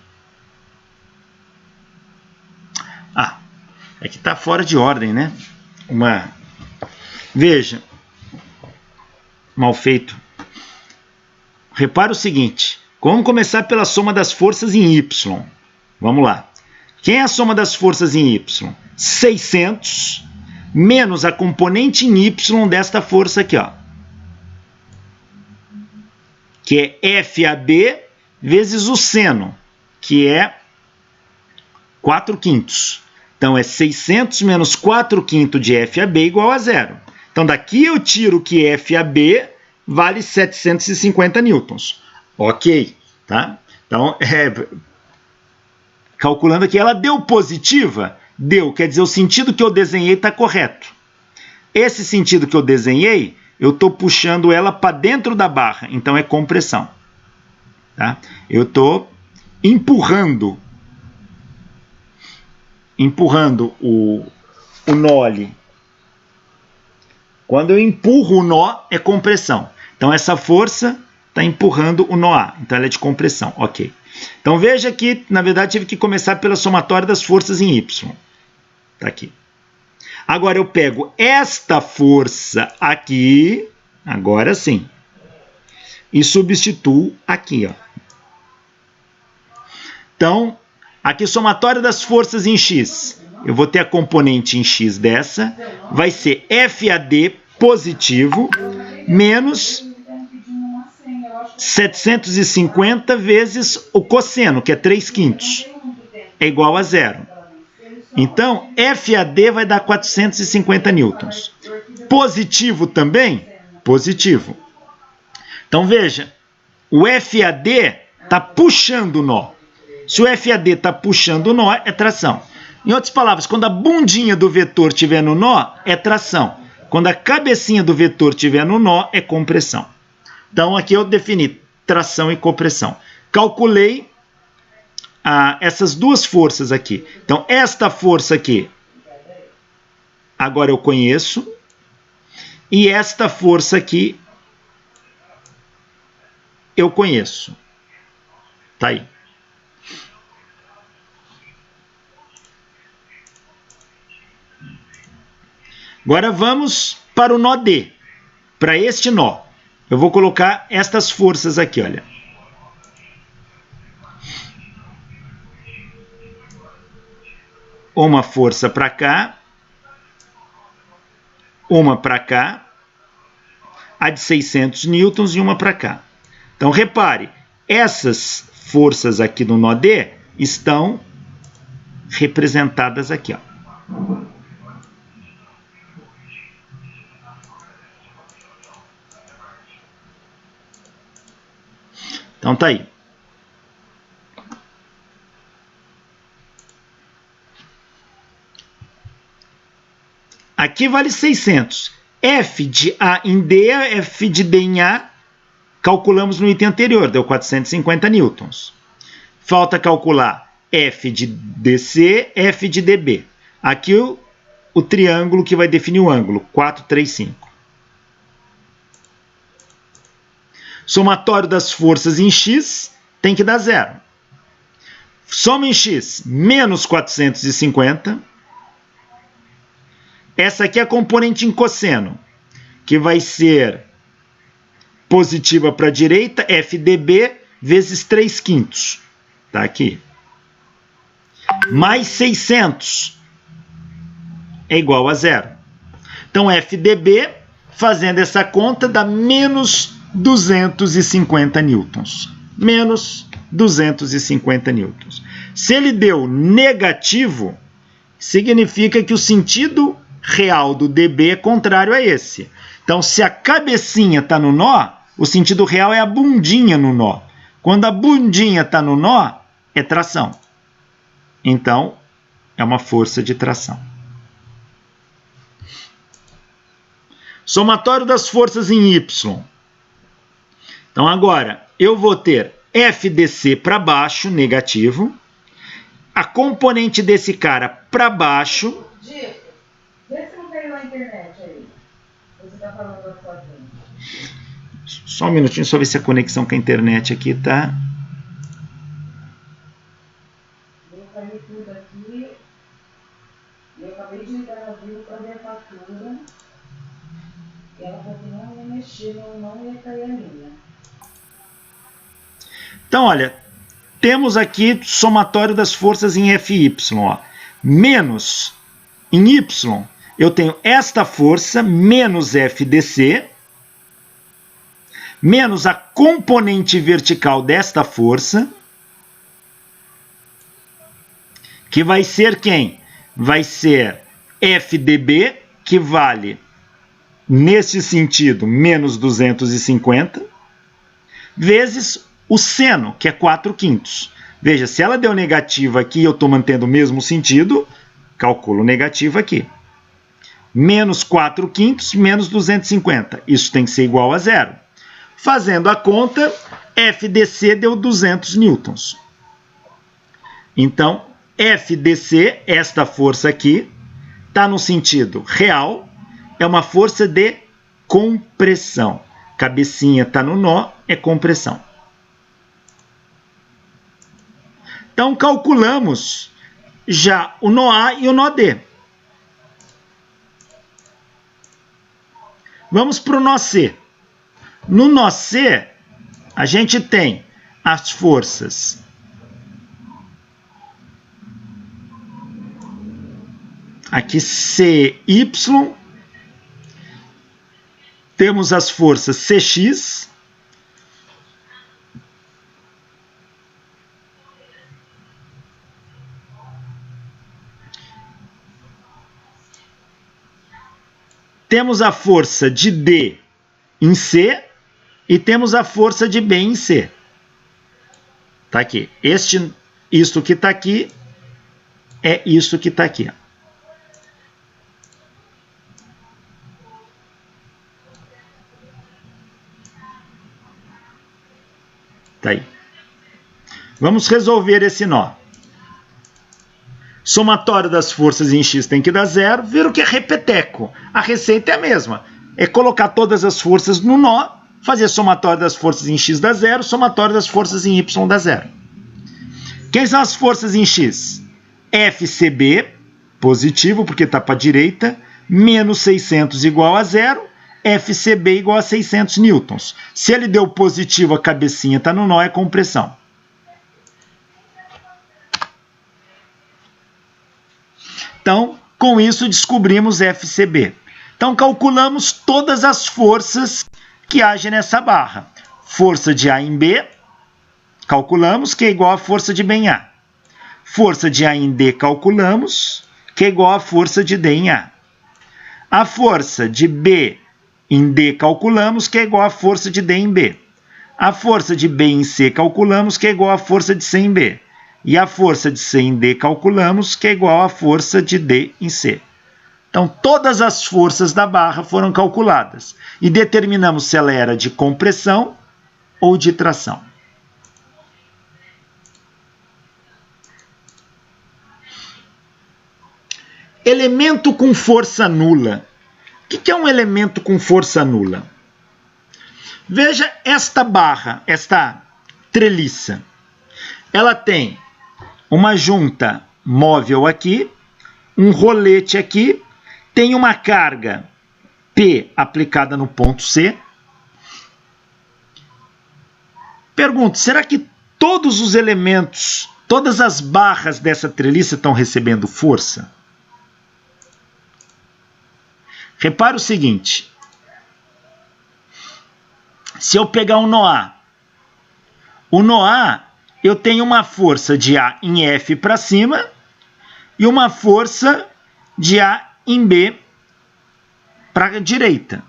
Ah, é que está fora de ordem, né? Veja, mal feito. Repara o seguinte, vamos começar pela soma das forças em Y. Vamos lá. Quem é a soma das forças em Y? 600 menos a componente em Y desta força aqui, ó. Que é FAB vezes o seno, que é 4/5. Então, é 600 menos 4/5 de FAB igual a 0. Então, daqui eu tiro que FAB vale 750 newtons. Ok, tá? Então, calculando aqui, ela deu positiva? Deu, quer dizer, o sentido que eu desenhei está correto. Esse sentido que eu desenhei, eu estou puxando ela para dentro da barra, então é compressão. Tá? Eu estou empurrando o nó ali. Quando eu empurro o nó, é compressão. Então, Então essa força está empurrando o nó A, então ela é de compressão, ok. Então veja que, na verdade, tive que começar pela somatória das forças em Y. Está aqui. Agora eu pego esta força aqui, agora sim, e substituo aqui, ó. Então, aqui somatória das forças em X. Eu vou ter a componente em X dessa, vai ser FAD positivo menos 750 vezes o cosseno, que é 3/5, é igual a 0. Então, FAD vai dar 450 newtons. Positivo também? Positivo. Então, veja, o FAD está puxando o nó. Se o FAD está puxando o nó, é tração. Em outras palavras, quando a bundinha do vetor estiver no nó, é tração. Quando a cabecinha do vetor estiver no nó, é compressão. Então, aqui eu defini tração e compressão. Calculei essas duas forças aqui. Então, esta força aqui, agora eu conheço. E esta força aqui, eu conheço. Tá aí. Agora vamos para o nó D. Para este nó, eu vou colocar estas forças aqui, olha. Uma força para cá, uma para cá, a de 600 newtons e uma para cá. Então, repare, essas forças aqui do nó D estão representadas aqui, ó. Então, tá aí. Aqui vale 600. F de A em D, F de D em A, calculamos no item anterior, deu 450 newtons. Falta calcular F de DC, F de DB. Aqui o triângulo que vai definir o ângulo, 4, 3, 5. Somatório das forças em X tem que dar 0. Soma em X, menos 450. Essa aqui é a componente em cosseno, que vai ser positiva para a direita, FDB vezes 3/5. Está aqui. Mais 600 é igual a 0. Então, FDB, fazendo essa conta, dá menos 250 newtons. Menos 250 newtons. Se ele deu negativo, significa que o sentido real do dB é contrário a esse. Então, se a cabecinha está no nó, o sentido real é a bundinha no nó. Quando a bundinha está no nó, é tração. Então, é uma força de tração. Somatório das forças em Y. Então, agora, eu vou ter FDC para baixo, negativo. A componente desse cara para baixo. Dico, vê se não caiu a internet aí. Você está falando da sua frente. Só um minutinho, só ver se a conexão com a internet aqui tá. Eu caí tudo aqui. Eu acabei de ligar ao vivo para ver a fatura. E ela falou que não ia mexer, não ia cair a linha. Então, olha, temos aqui somatório das forças em FY. Ó. Menos em Y, eu tenho esta força, menos FDC, menos a componente vertical desta força, que vai ser quem? Vai ser FDB, que vale, nesse sentido, menos 250, vezes o seno, que é 4/5. Veja, se ela deu negativa aqui e eu estou mantendo o mesmo sentido, calculo negativo aqui. Menos 4/5 menos 250. Isso tem que ser igual a 0. Fazendo a conta, FDC deu 200 newtons. Então, FDC, esta força aqui, está no sentido real, é uma força de compressão. cabecinha está no nó, é compressão. Então, calculamos já o nó A e o nó D. Vamos para o nó C. No nó C, a gente tem as forças aqui CY, temos as forças CX, temos a força de D em C e temos a força de B em C. Tá aqui. Isto que está aqui é isso que está aqui. Tá aí. Vamos resolver esse nó. Somatório das forças em X tem que dar zero. Viram que é repeteco. A receita é a mesma. É colocar todas as forças no nó, fazer somatório das forças em X dá zero, somatório das forças em Y dá zero. Quem são as forças em X? FCB, positivo, porque está para a direita, menos 600 igual a zero, FCB igual a 600 newtons. Se ele deu positivo, a cabecinha está no nó, é compressão. Então, com isso, descobrimos FCB. Então, calculamos todas as forças que agem nessa barra. Força de A em B, calculamos, que é igual a força de B em A. Força de A em D, calculamos, que é igual a força de D em A. A força de B em D, calculamos, que é igual a força de D em B. A força de B em C, calculamos, que é igual a força de C em B. E a força de C em D, calculamos, que é igual à força de D em C. Então, todas as forças da barra foram calculadas. E determinamos se ela era de compressão ou de tração. Elemento com força nula. O que é um elemento com força nula? Veja esta barra, esta treliça. Ela tem uma junta móvel aqui, um rolete aqui, tem uma carga P aplicada no ponto C. Pergunto, será que todos os elementos, todas as barras dessa treliça estão recebendo força? Repare o seguinte, se eu pegar um nó A, o nó A, eu tenho uma força de A em F para cima e uma força de A em B para a direita.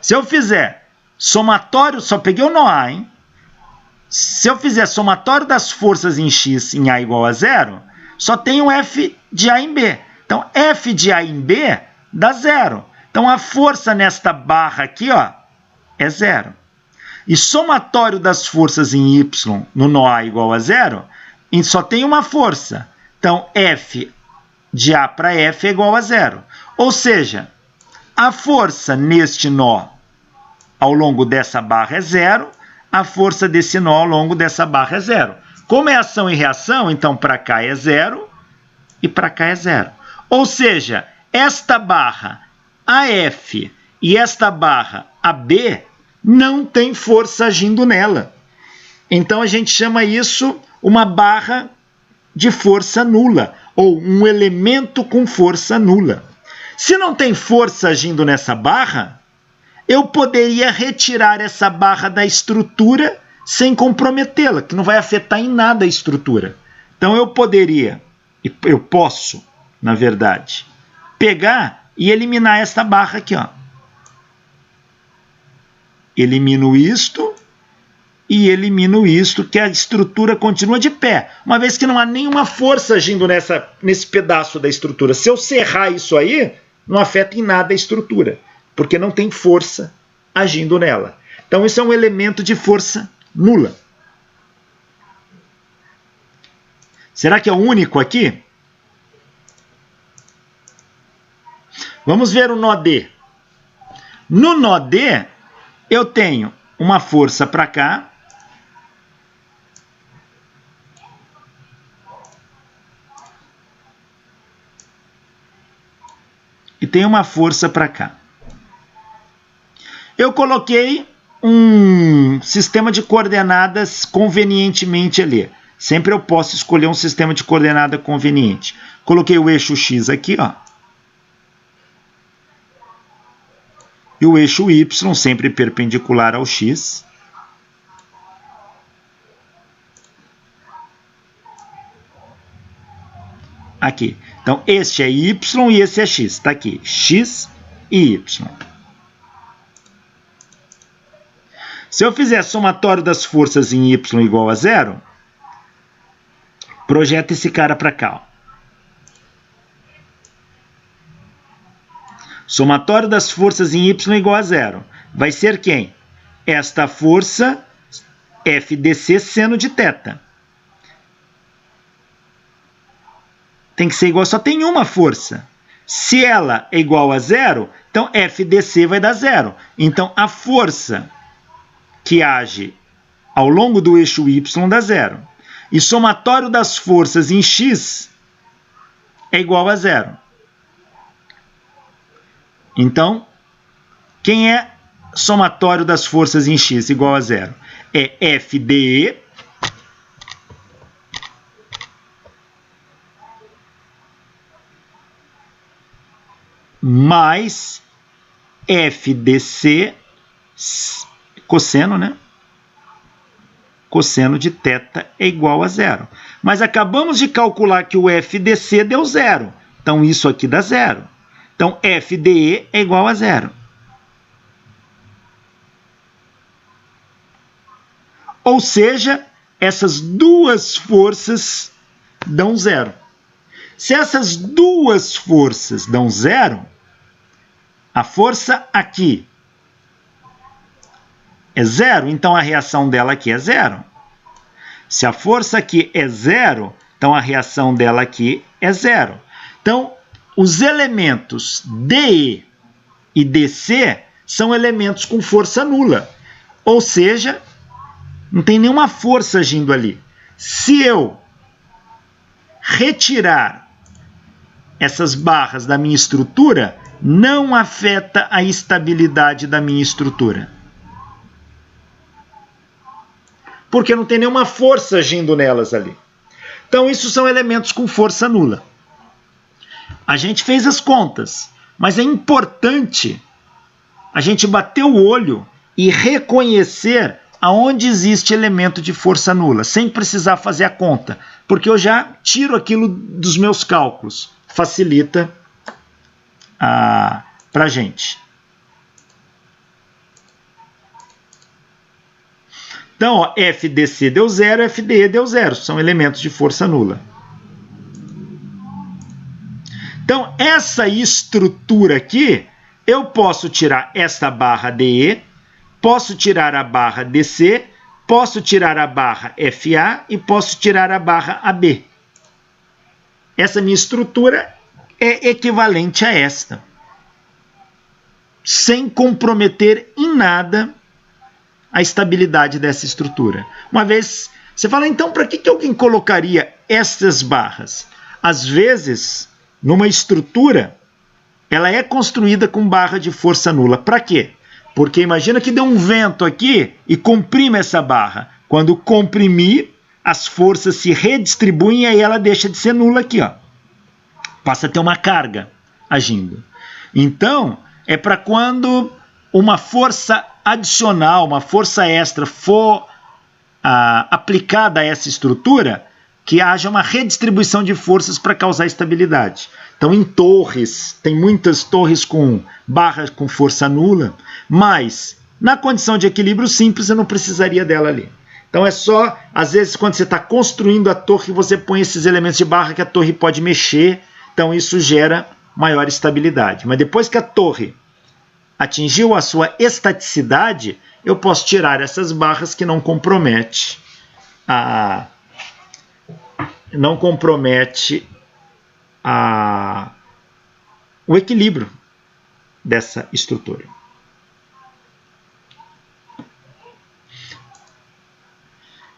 Se eu fizer somatório, só peguei o nó A, hein? Se eu fizer somatório das forças em X em A igual a zero, só tenho F de A em B. Então, F de A em B dá zero. Então, a força nesta barra aqui, ó, é zero. E somatório das forças em Y no nó A igual a zero, só tem uma força. Então, F de A para F é igual a zero. Ou seja, a força neste nó ao longo dessa barra é zero, a força desse nó ao longo dessa barra é zero. Como é ação e reação, então para cá é zero e para cá é zero. Ou seja, esta barra AF e esta barra AB não tem força agindo nela. Então a gente chama isso uma barra de força nula, ou um elemento com força nula. Se não tem força agindo nessa barra, eu poderia retirar essa barra da estrutura sem comprometê-la, que não vai afetar em nada a estrutura. Então eu posso, na verdade, pegar e eliminar esta barra aqui, ó. Elimino isto e elimino isto, que a estrutura continua de pé, uma vez que não há nenhuma força agindo nesse pedaço da estrutura. Se eu serrar isso aí, não afeta em nada a estrutura, porque não tem força agindo nela. Então, isso é um elemento de força nula. Será que é o único aqui? Vamos ver o nó D. No nó D, eu tenho uma força para cá. E tem uma força para cá. Eu coloquei um sistema de coordenadas convenientemente ali. Sempre eu posso escolher um sistema de coordenada conveniente. Coloquei o eixo X aqui, ó. E o eixo Y sempre perpendicular ao X. Aqui. Então, este é Y e esse é X. Está aqui. X e Y. Se eu fizer somatório das forças em Y igual a 0, projeta esse cara para cá. Ó. Somatório das forças em Y igual a 0. Vai ser quem? Esta força FDC seno de θ. Tem que ser igual, só tem uma força. Se ela é igual a 0, então FDC vai dar 0. Então a força que age ao longo do eixo Y dá 0. E somatório das forças em X é igual a 0. Então, quem é somatório das forças em X igual a 0? É FDE mais FDC cosseno, né? Cosseno de θ é igual a 0. Mas acabamos de calcular que o FDC deu 0. Então, isso aqui dá 0. Então, FDE é igual a 0. Ou seja, essas duas forças dão 0. Se essas duas forças dão 0, a força aqui é 0, então a reação dela aqui é 0. Se a força aqui é 0, então a reação dela aqui é 0. Então, os elementos DE e DC são elementos com força nula. Ou seja, não tem nenhuma força agindo ali. Se eu retirar essas barras da minha estrutura, não afeta a estabilidade da minha estrutura. Porque não tem nenhuma força agindo nelas ali. Então, isso são elementos com força nula. A gente fez as contas, mas é importante a gente bater o olho e reconhecer aonde existe elemento de força nula, sem precisar fazer a conta, porque eu já tiro aquilo dos meus cálculos. Facilita para a gente. Então, ó, FDC deu 0, FDE deu 0. São elementos de força nula. Então, essa estrutura aqui, eu posso tirar esta barra DE, posso tirar a barra DC, posso tirar a barra FA e posso tirar a barra AB. Essa minha estrutura é equivalente a esta, sem comprometer em nada a estabilidade dessa estrutura. Uma vez, você fala, então, para que alguém colocaria essas barras? Às vezes, numa estrutura, ela é construída com barra de força nula. Para quê? Porque imagina que deu um vento aqui e comprime essa barra. Quando comprimir, as forças se redistribuem e aí ela deixa de ser nula aqui, ó. Passa a ter uma carga agindo. Então, é para quando uma força adicional, uma força extra for aplicada a essa estrutura, que haja uma redistribuição de forças para causar estabilidade. Então, em torres, tem muitas torres com barras com força nula, mas na condição de equilíbrio simples eu não precisaria dela ali. Então é só, às vezes, quando você está construindo a torre, você põe esses elementos de barra que a torre pode mexer, então isso gera maior estabilidade. Mas depois que a torre atingiu a sua estaticidade, eu posso tirar essas barras que não compromete o equilíbrio dessa estrutura.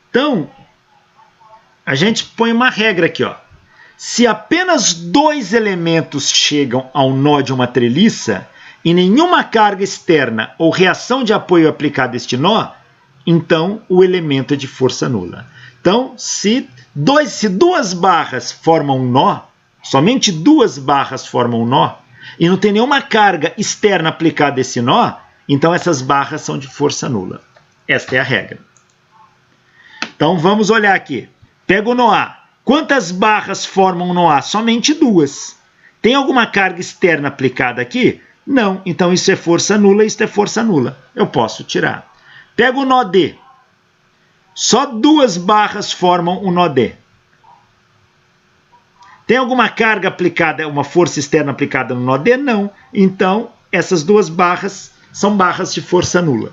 Então, a gente põe uma regra aqui, ó. Se apenas 2 elementos chegam ao nó de uma treliça e nenhuma carga externa ou reação de apoio aplicada a este nó, então o elemento é de força nula. Então, se 2 barras formam um nó, somente 2 barras formam um nó, e não tem nenhuma carga externa aplicada a esse nó, então essas barras são de força nula. Esta é a regra. Então vamos olhar aqui. Pega o nó A. Quantas barras formam um nó A? Somente 2. Tem alguma carga externa aplicada aqui? Não. Então isso é força nula, isso é força nula. Eu posso tirar. Pega o nó D. Só 2 barras formam um nó D. Tem alguma carga aplicada, uma força externa aplicada no nó D? Não. Então, essas 2 barras são barras de força nula.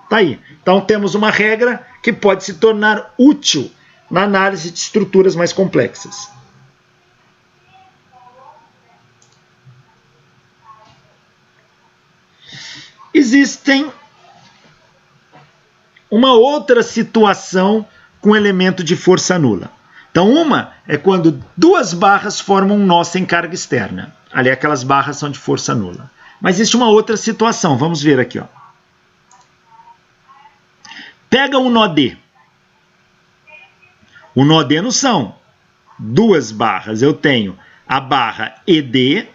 Tá aí. Então, temos uma regra que pode se tornar útil na análise de estruturas mais complexas. Existem uma outra situação com elemento de força nula. Então, uma é quando 2 barras formam um nó sem carga externa. Ali aquelas barras são de força nula. Mas existe uma outra situação. Vamos ver aqui, ó. Pega um nó D. O nó D não são 2 barras. Eu tenho a barra ED,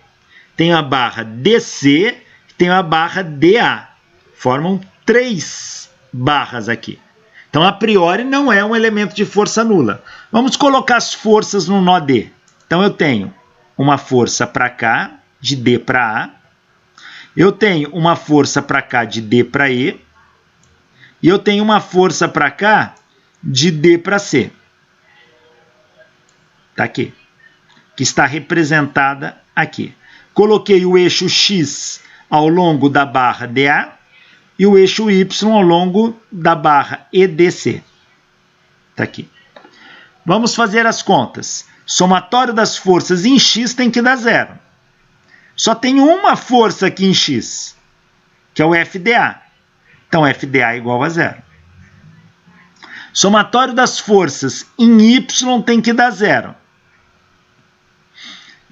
tenho a barra DC, tenho a barra DA. Formam 3 barras aqui. Então, a priori, não é um elemento de força nula. Vamos colocar as forças no nó D. Então, eu tenho uma força para cá, de D para A. Eu tenho uma força para cá, de D para E. E eu tenho uma força para cá, de D para C. Está aqui. Que está representada aqui. Coloquei o eixo X ao longo da barra DA. E o eixo Y ao longo da barra EDC. Está aqui. Vamos fazer as contas. Somatório das forças em X tem que dar 0. Só tem uma força aqui em X, que é o FDA. Então, FDA é igual a 0. Somatório das forças em Y tem que dar 0.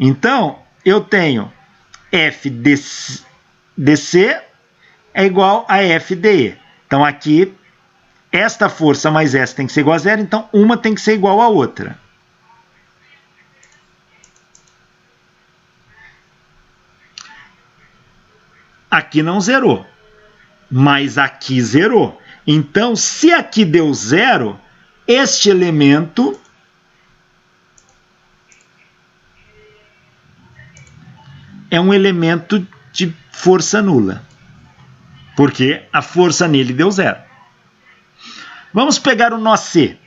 Então, eu tenho FDC é igual a FDE. Então, aqui, esta força mais essa tem que ser igual a 0, então uma tem que ser igual à outra. Aqui não zerou, mas aqui zerou. Então, se aqui deu 0, este elemento é um elemento de força nula. Porque a força nele deu 0. Vamos pegar o nó C.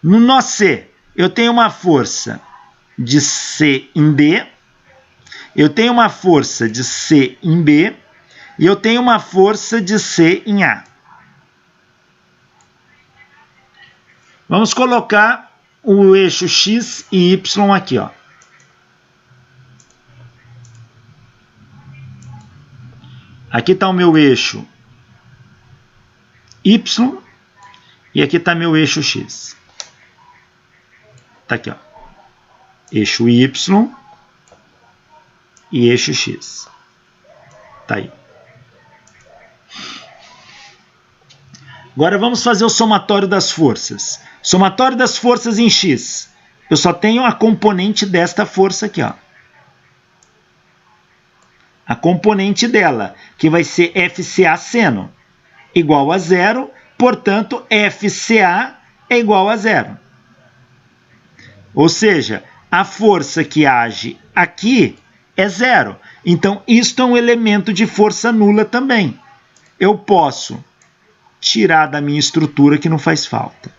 No nó C, eu tenho uma força de C em D, eu tenho uma força de C em B, e eu tenho uma força de C em A. Vamos colocar o eixo X e Y aqui, ó. Aqui está o meu eixo Y e aqui está meu eixo X. Está aqui, ó. Eixo Y e eixo X. Está aí. Agora vamos fazer o somatório das forças. Somatório das forças em X. Eu só tenho a componente desta força aqui, ó. A componente dela, que vai ser FCA seno, igual a 0, portanto, FCA é igual a 0. Ou seja, a força que age aqui é 0. Então, isto é um elemento de força nula também. Eu posso tirar da minha estrutura que não faz falta.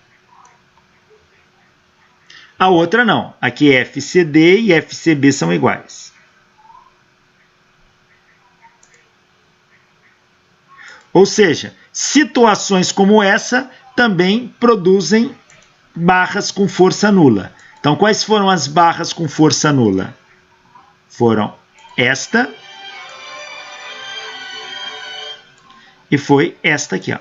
A outra não. Aqui FCD e FCB são iguais. Ou seja, situações como essa também produzem barras com força nula. Então, quais foram as barras com força nula? Foram esta e foi esta aqui, ó.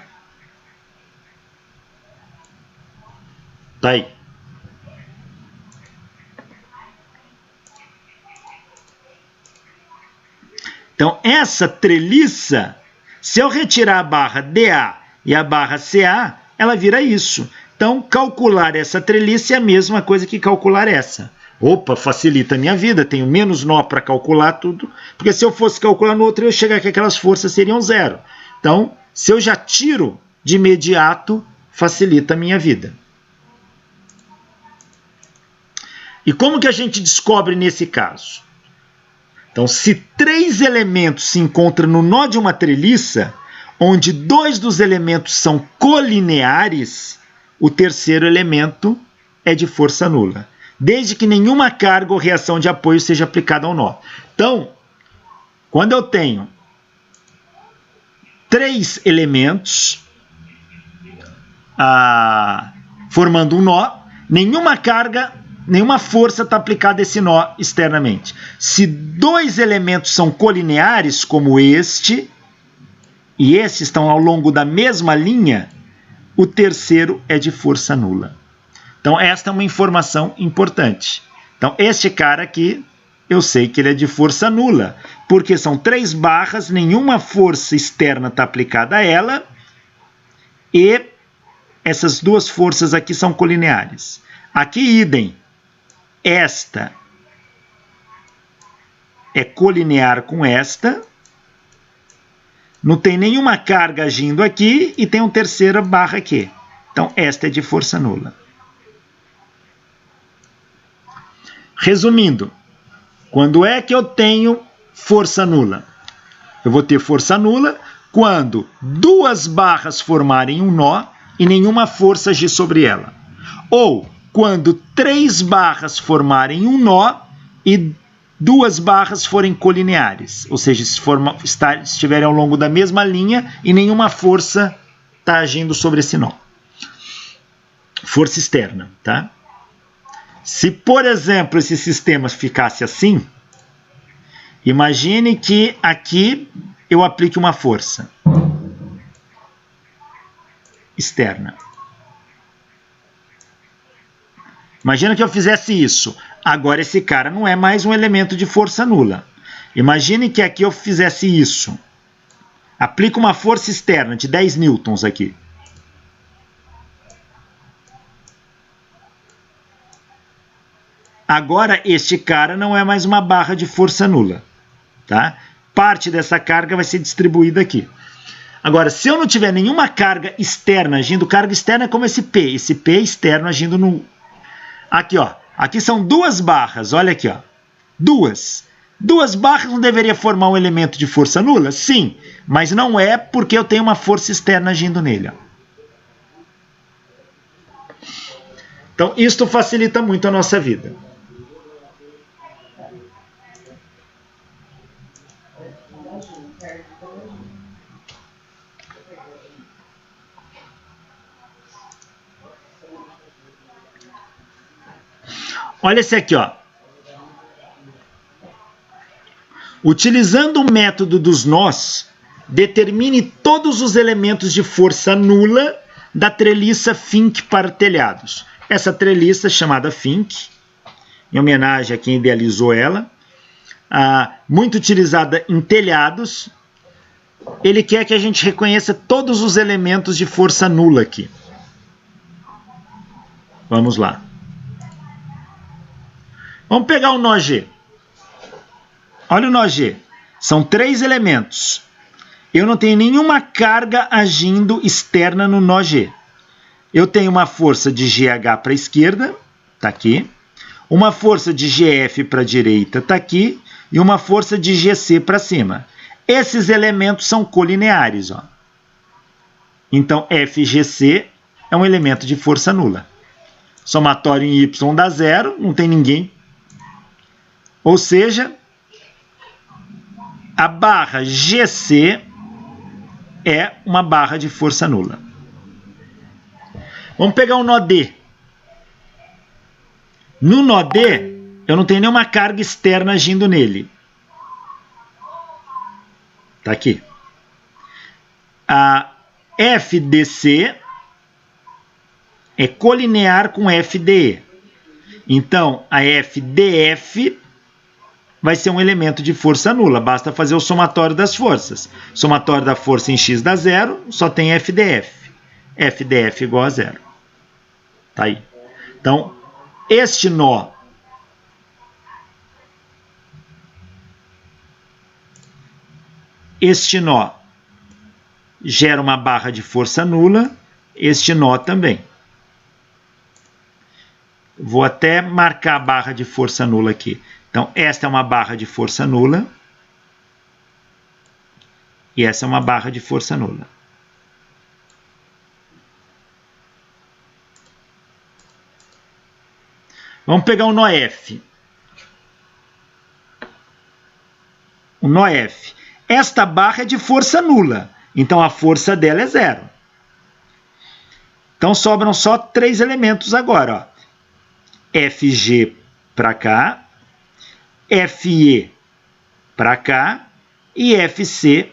Tá aí. Então, essa treliça, se eu retirar a barra DA e a barra CA, ela vira isso. Então, calcular essa treliça é a mesma coisa que calcular essa. Opa, facilita a minha vida, tenho menos nó para calcular tudo, porque se eu fosse calcular no outro, eu ia chegar que aquelas forças seriam zero. Então, se eu já tiro de imediato, facilita a minha vida. E como que a gente descobre nesse caso? Então, se 3 elementos se encontram no nó de uma treliça, onde 2 dos elementos são colineares, o terceiro elemento é de força nula, desde que nenhuma carga ou reação de apoio seja aplicada ao nó. Então, quando eu tenho 3 elementos formando um nó, nenhuma carga, nenhuma força está aplicada a esse nó externamente. Se 2 elementos são colineares, como este e esse estão ao longo da mesma linha, o terceiro é de força nula. Então, esta é uma informação importante. Então, este cara aqui, eu sei que ele é de força nula, porque são 3 barras, nenhuma força externa está aplicada a ela, e essas 2 forças aqui são colineares. Aqui, idem. Esta é colinear com esta, não tem nenhuma carga agindo aqui e tem uma terceira barra aqui. Então, esta é de força nula. Resumindo, quando é que eu tenho força nula? Eu vou ter força nula quando 2 barras formarem um nó e nenhuma força agir sobre ela. Ou quando 3 barras formarem um nó e 2 barras forem colineares, ou seja, estiverem ao longo da mesma linha e nenhuma força está agindo sobre esse nó. Força externa, tá? Se, por exemplo, esse sistema ficasse assim, imagine que aqui eu aplique uma força externa. Imagina que eu fizesse isso. Agora esse cara não é mais um elemento de força nula. Imagine que aqui eu fizesse isso. Aplico uma força externa de 10 newtons aqui. Agora este cara não é mais uma barra de força nula. Tá? Parte dessa carga vai ser distribuída aqui. Agora, se eu não tiver nenhuma carga externa agindo, carga externa é como esse P externo agindo no... Aqui, ó. Aqui são 2 barras, olha aqui, ó. 2 barras não deveria formar um elemento de força nula? Sim, mas não é porque eu tenho uma força externa agindo nele, ó. Então, isto facilita muito a nossa vida. Olha esse aqui, ó. Utilizando o método dos nós, determine todos os elementos de força nula da treliça Fink para telhados. Essa treliça chamada Fink, em homenagem a quem idealizou ela, muito utilizada em telhados, ele quer que a gente reconheça todos os elementos de força nula aqui. Vamos lá. Vamos pegar o nó G. Olha o nó G. São 3 elementos. Eu não tenho nenhuma carga agindo externa no nó G. Eu tenho uma força de GH para a esquerda, está aqui. Uma força de GF para a direita, está aqui. E uma força de GC para cima. Esses elementos são colineares, ó. Então, FGC é um elemento de força nula. Somatório em Y dá 0, não tem ninguém. Ou seja, a barra GC é uma barra de força nula. Vamos pegar o nó D. No nó D, eu não tenho nenhuma carga externa agindo nele. Tá aqui. A FDC é colinear com FDE. Então, a FDF vai ser um elemento de força nula. Basta fazer o somatório das forças. Somatório da força em x dá zero, só tem FDF. FDF igual a zero. Tá aí. Então, este nó gera uma barra de força nula, este nó também. Vou até marcar a barra de força nula aqui. Então, esta é uma barra de força nula. E essa é uma barra de força nula. Vamos pegar o nó F. O nó F. Esta barra é de força nula. Então, a força dela é zero. Então, sobram só 3 elementos agora. Ó. FG para cá, FE para cá e FC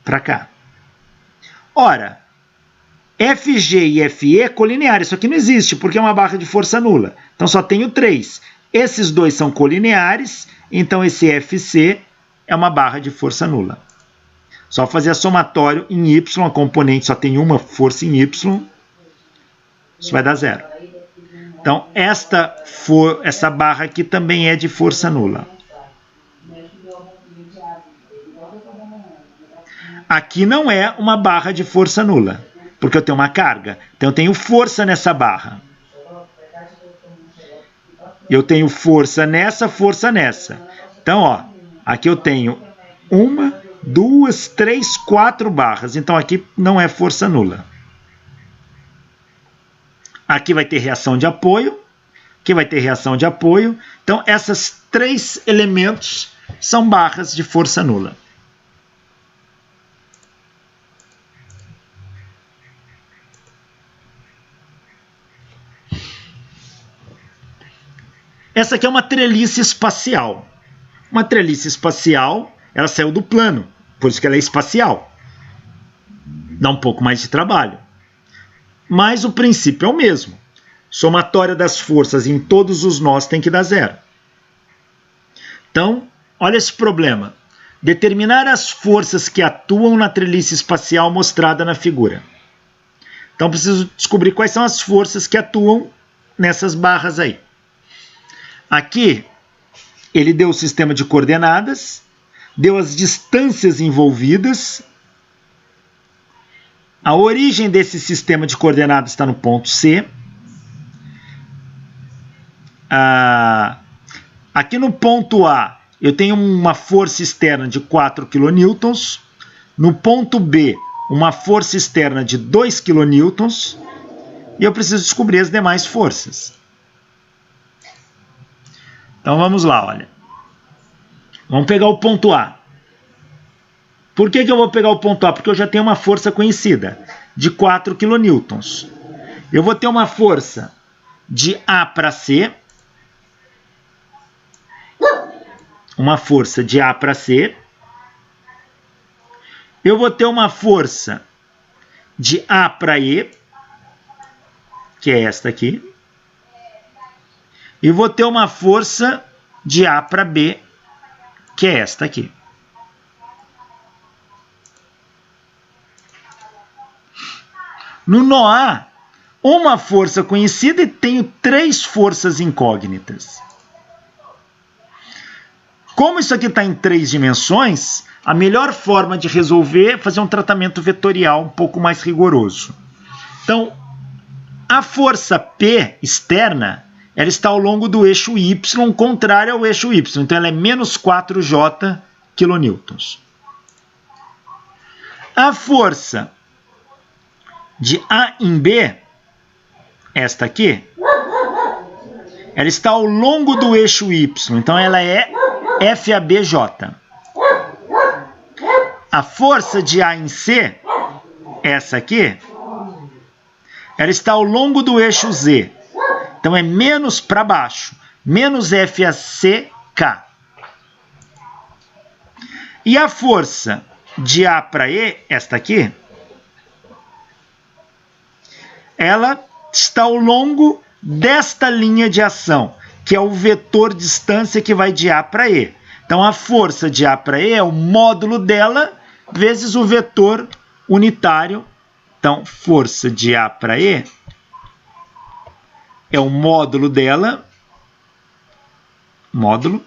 para cá. Ora, FG e FE é colinear. Isso aqui não existe, porque é uma barra de força nula. Então, só tenho 3. Esses dois são colineares, então esse FC é uma barra de força nula. Só fazer a somatório em Y, a componente só tem uma força em Y, isso vai dar zero. Então, essa barra aqui também é de força nula. Aqui não é uma barra de força nula, porque eu tenho uma carga. Então, eu tenho força nessa barra. Eu tenho força nessa, força nessa. Então, ó, aqui eu tenho 1, 2, 3, 4 barras. Então, aqui não é força nula. Aqui vai ter reação de apoio. Aqui vai ter reação de apoio. Então, esses 3 elementos são barras de força nula. Essa aqui é uma treliça espacial. Uma treliça espacial, ela saiu do plano, por isso que ela é espacial. Dá um pouco mais de trabalho. Mas o princípio é o mesmo. Somatória das forças em todos os nós tem que dar zero. Então, olha esse problema. Determinar as forças que atuam na treliça espacial mostrada na figura. Então, preciso descobrir quais são as forças que atuam nessas barras aí. Aqui, ele deu o sistema de coordenadas, deu as distâncias envolvidas. A origem desse sistema de coordenadas está no ponto C. Aqui no ponto A, eu tenho uma força externa de 4 kN. No ponto B, uma força externa de 2 kN. E eu preciso descobrir as demais forças. Então vamos lá, olha. Vamos pegar o ponto A. Por que eu vou pegar o ponto A? Porque eu já tenho uma força conhecida, de 4 kN. Eu vou ter uma força de A para C. Uma força de A para C. Eu vou ter uma força de A para E, que é esta aqui. E vou ter uma força de A para B, que é esta aqui. No nó A, uma força conhecida e tenho 3 forças incógnitas. Como isso aqui está em 3 dimensões, a melhor forma de resolver é fazer um tratamento vetorial um pouco mais rigoroso. Então, a força P externa, ela está ao longo do eixo Y, contrário ao eixo Y. Então, ela é menos 4J kN. A força de A em B, esta aqui, ela está ao longo do eixo Y. Então, ela é FABJ. A força de A em C, essa aqui, ela está ao longo do eixo Z. Então é menos para baixo. Menos FACK. E a força de A para E, esta aqui, ela está ao longo desta linha de ação, que é o vetor distância que vai de A para E. Então, a força de A para E é o módulo dela vezes o vetor unitário. Então, força de A para E é o módulo dela, módulo,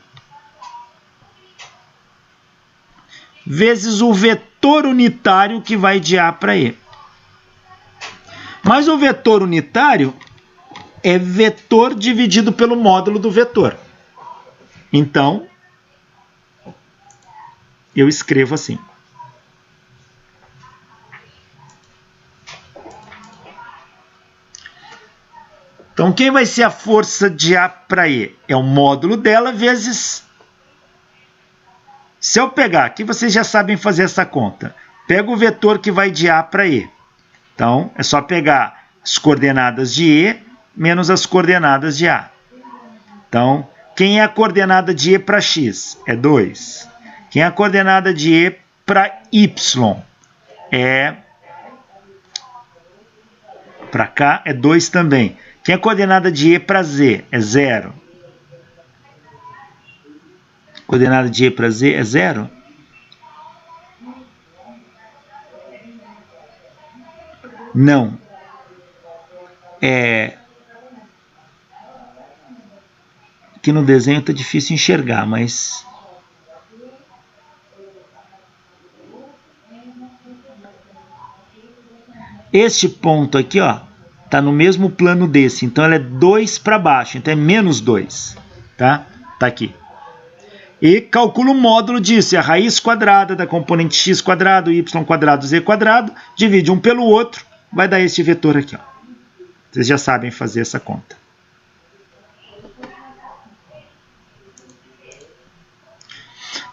vezes o vetor unitário que vai de A para E. Mas o vetor unitário é vetor dividido pelo módulo do vetor. Então, eu escrevo assim. Então, quem vai ser a força de A para E? É o módulo dela vezes... Se eu pegar, aqui vocês já sabem fazer essa conta. Pega o vetor que vai de A para E. Então, é só pegar as coordenadas de E menos as coordenadas de A. Então, quem é a coordenada de E para X? É 2. Quem é a coordenada de E para Y? Para cá é 2 também. Quem é a coordenada de E para Z? É 0. Coordenada de E para Z é 0? Não. Aqui no desenho está difícil enxergar, mas... Este ponto aqui, ó, está no mesmo plano desse. Então, ela é 2 para baixo. Então, é menos 2. Tá? Tá aqui. E calcula o módulo disso. É a raiz quadrada da componente x quadrado, y quadrado, z quadrado. Divide um pelo outro. Vai dar este vetor aqui. Ó. Vocês já sabem fazer essa conta.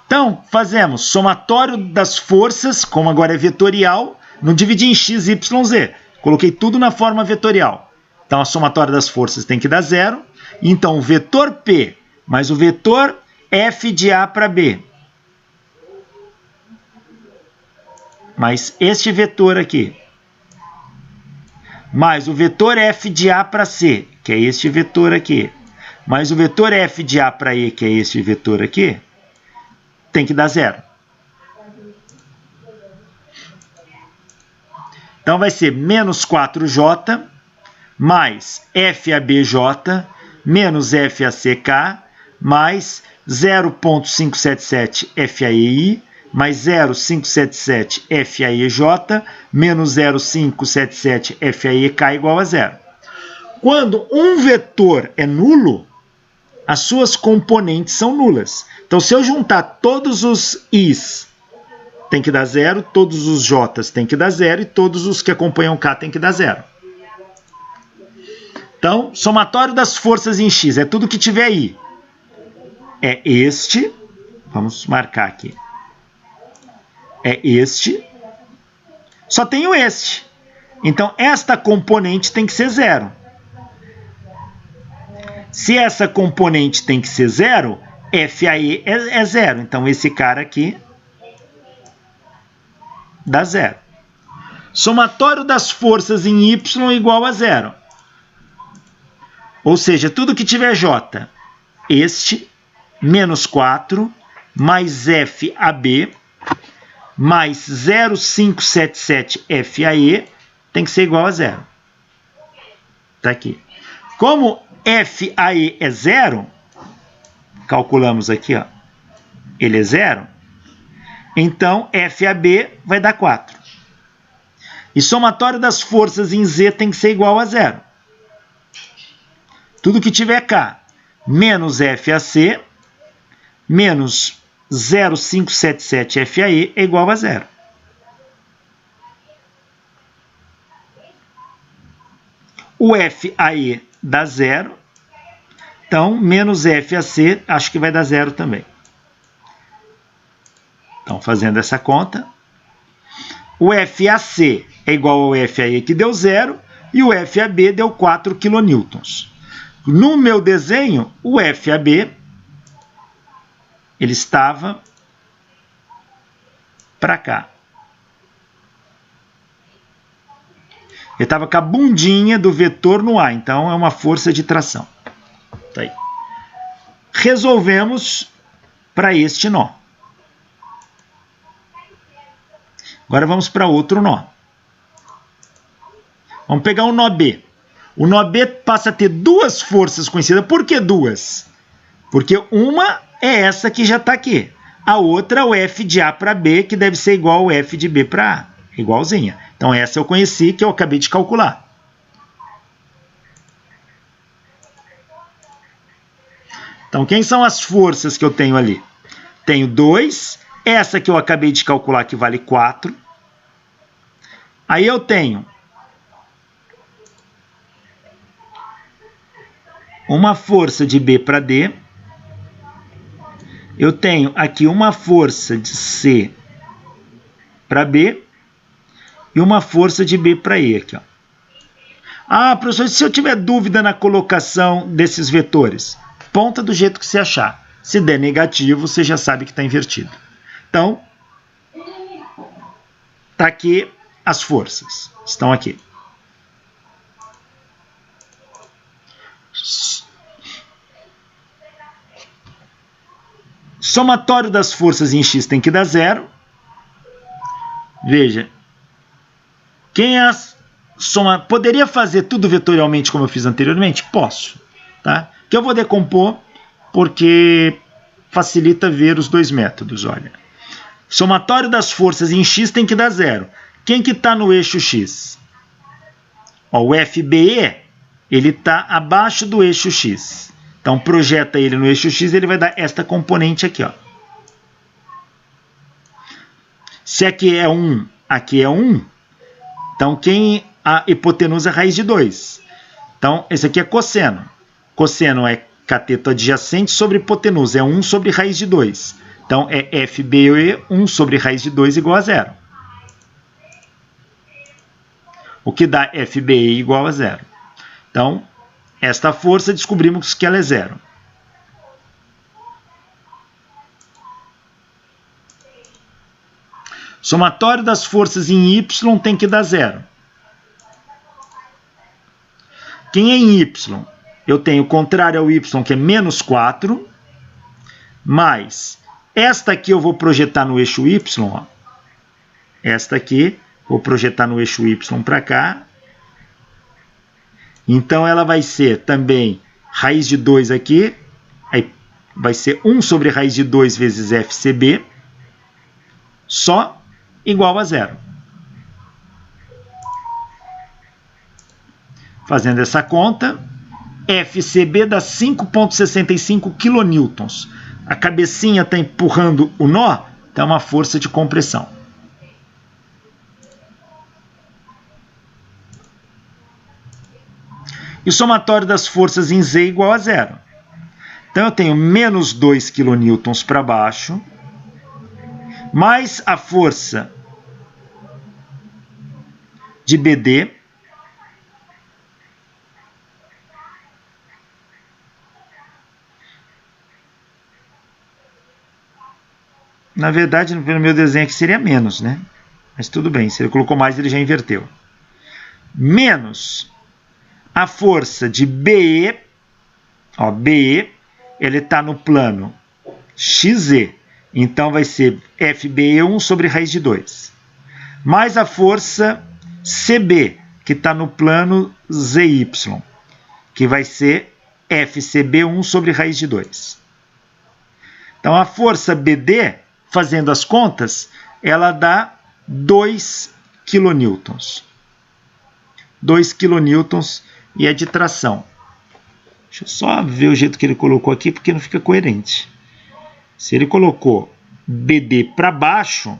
Então, fazemos somatório das forças, como agora é vetorial, não dividi em x, y, z. Coloquei tudo na forma vetorial. Então, a somatória das forças tem que dar 0. Então, o vetor P mais o vetor F de A para B. Mais este vetor aqui. Mais o vetor F de A para C, que é este vetor aqui. Mais o vetor F de A para E, que é este vetor aqui. Tem que dar 0. Então, vai ser menos 4J mais FABJ menos FACK mais 0,577 FAEI mais 0,577 FAEJ menos 0,577 FAEK igual a 0. Quando um vetor é nulo, as suas componentes são nulas. Então, se eu juntar todos os I's, tem que dar 0, todos os J's tem que dar 0 e todos os que acompanham K tem que dar 0. Então, somatório das forças em X é tudo que tiver I. É este, vamos marcar aqui. É este, só tenho este. Então, esta componente tem que ser 0. Se essa componente tem que ser 0, FAE é 0. Então, esse cara aqui dá 0. Somatório das forças em Y igual a 0. Ou seja, tudo que tiver J, este, menos 4, mais FAB, mais 0,577 FAE, tem que ser igual a 0. Está aqui. Como FAE é 0, calculamos aqui, ó, ele é 0, então FAB vai dar 4. E somatório das forças em Z tem que ser igual a 0. Tudo que tiver K, menos FAC, menos 0,577 FAE é igual a 0. O FAE dá 0. Então, menos FAC, acho que vai dar 0 também. Então, fazendo essa conta, o FAC é igual ao FAE, que deu 0, e o FAB deu 4 kN. No meu desenho, o FAB, ele estava para cá. Ele estava com a bundinha do vetor no A, então é uma força de tração. Tá aí. Resolvemos para este nó. Agora vamos para outro nó. Vamos pegar o nó B. O nó B passa a ter duas forças conhecidas. Por que duas? Porque uma é essa que já está aqui. A outra é o F de A para B, que deve ser igual ao F de B para A. Igualzinha. Então essa eu conheci, que eu acabei de calcular. Então quem são as forças que eu tenho ali? Tenho 2. Essa que eu acabei de calcular, que vale 4. Aí eu tenho uma força de B para D. Eu tenho aqui uma força de C para B e uma força de B para E. Aqui, ó. Ah, professor, se eu tiver dúvida na colocação desses vetores, ponta do jeito que você achar. Se der negativo, você já sabe que está invertido. Então, está aqui as forças. Estão aqui. Somatório das forças em X tem que dar 0. Veja. Quem é poderia fazer tudo vetorialmente como eu fiz anteriormente? Posso. Tá? Que eu vou decompor porque facilita ver os dois métodos. Olha. Somatório das forças em X tem que dar 0. Quem que está no eixo X? Ó, o FBE, ele está abaixo do eixo X. Então, projeta ele no eixo X, ele vai dar esta componente aqui. Ó. Se aqui é 1, aqui é 1, então a hipotenusa é raiz de 2. Então, esse aqui é cosseno. Cosseno é cateto adjacente sobre hipotenusa, é 1 sobre raiz de 2. Então, é FBE 1 sobre raiz de 2 igual a 0. O que dá FBE igual a 0. Então, esta força descobrimos que ela é 0. Somatório das forças em Y tem que dar 0. Quem é em Y? Eu tenho o contrário ao Y, que é menos 4, mais esta aqui eu vou projetar no eixo Y. Ó. Esta aqui, vou projetar no eixo Y para cá. Então, ela vai ser também raiz de 2 aqui. Aí vai ser 1 sobre raiz de 2 vezes FCB. Só igual a 0. Fazendo essa conta, FCB dá 5,65 kN. A cabecinha está empurrando o nó, dá uma força de compressão. E o somatório das forças em Z é igual a 0. Então, eu tenho menos 2 kN para baixo, mais a força de BD, na verdade, no meu desenho aqui seria menos, né? Mas tudo bem, se ele colocou mais, ele já inverteu. Menos a força de BE, ó, BE, ele está no plano XZ, então vai ser FBE 1 sobre raiz de 2. Mais a força CB, que está no plano ZY, que vai ser FCB 1 sobre raiz de 2. Então, a força BD, fazendo as contas, ela dá 2 kN. 2 kN e é de tração. Deixa eu só ver o jeito que ele colocou aqui, porque não fica coerente. Se ele colocou BD para baixo,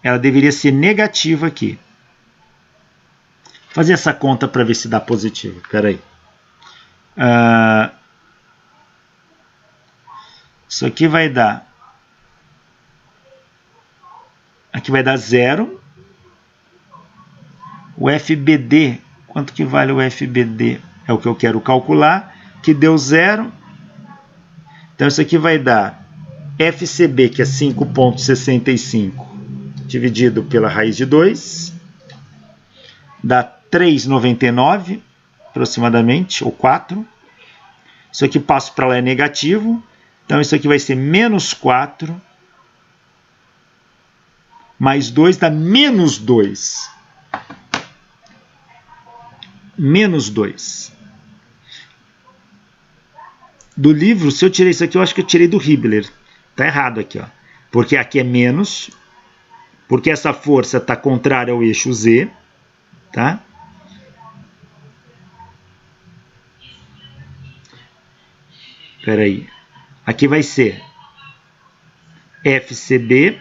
ela deveria ser negativa aqui. Vou fazer essa conta para ver se dá positivo. Espera aí. Isso aqui vai dar... Aqui vai dar 0. O FBD, quanto que vale o FBD? É o que eu quero calcular. que deu 0. Então isso aqui vai dar FCB, que é 5,65, dividido pela raiz de 2, dá 3,99 aproximadamente, ou 4. Isso aqui passo para lá é negativo, então isso aqui vai ser menos 4, mais 2 dá menos 2. Menos 2. Do livro, se eu tirei isso aqui, eu acho que eu tirei do Hibbeler. Tá errado aqui, ó. Porque aqui é menos, porque essa força está contrária ao eixo Z, tá? Espera aí. Aqui vai ser FCB,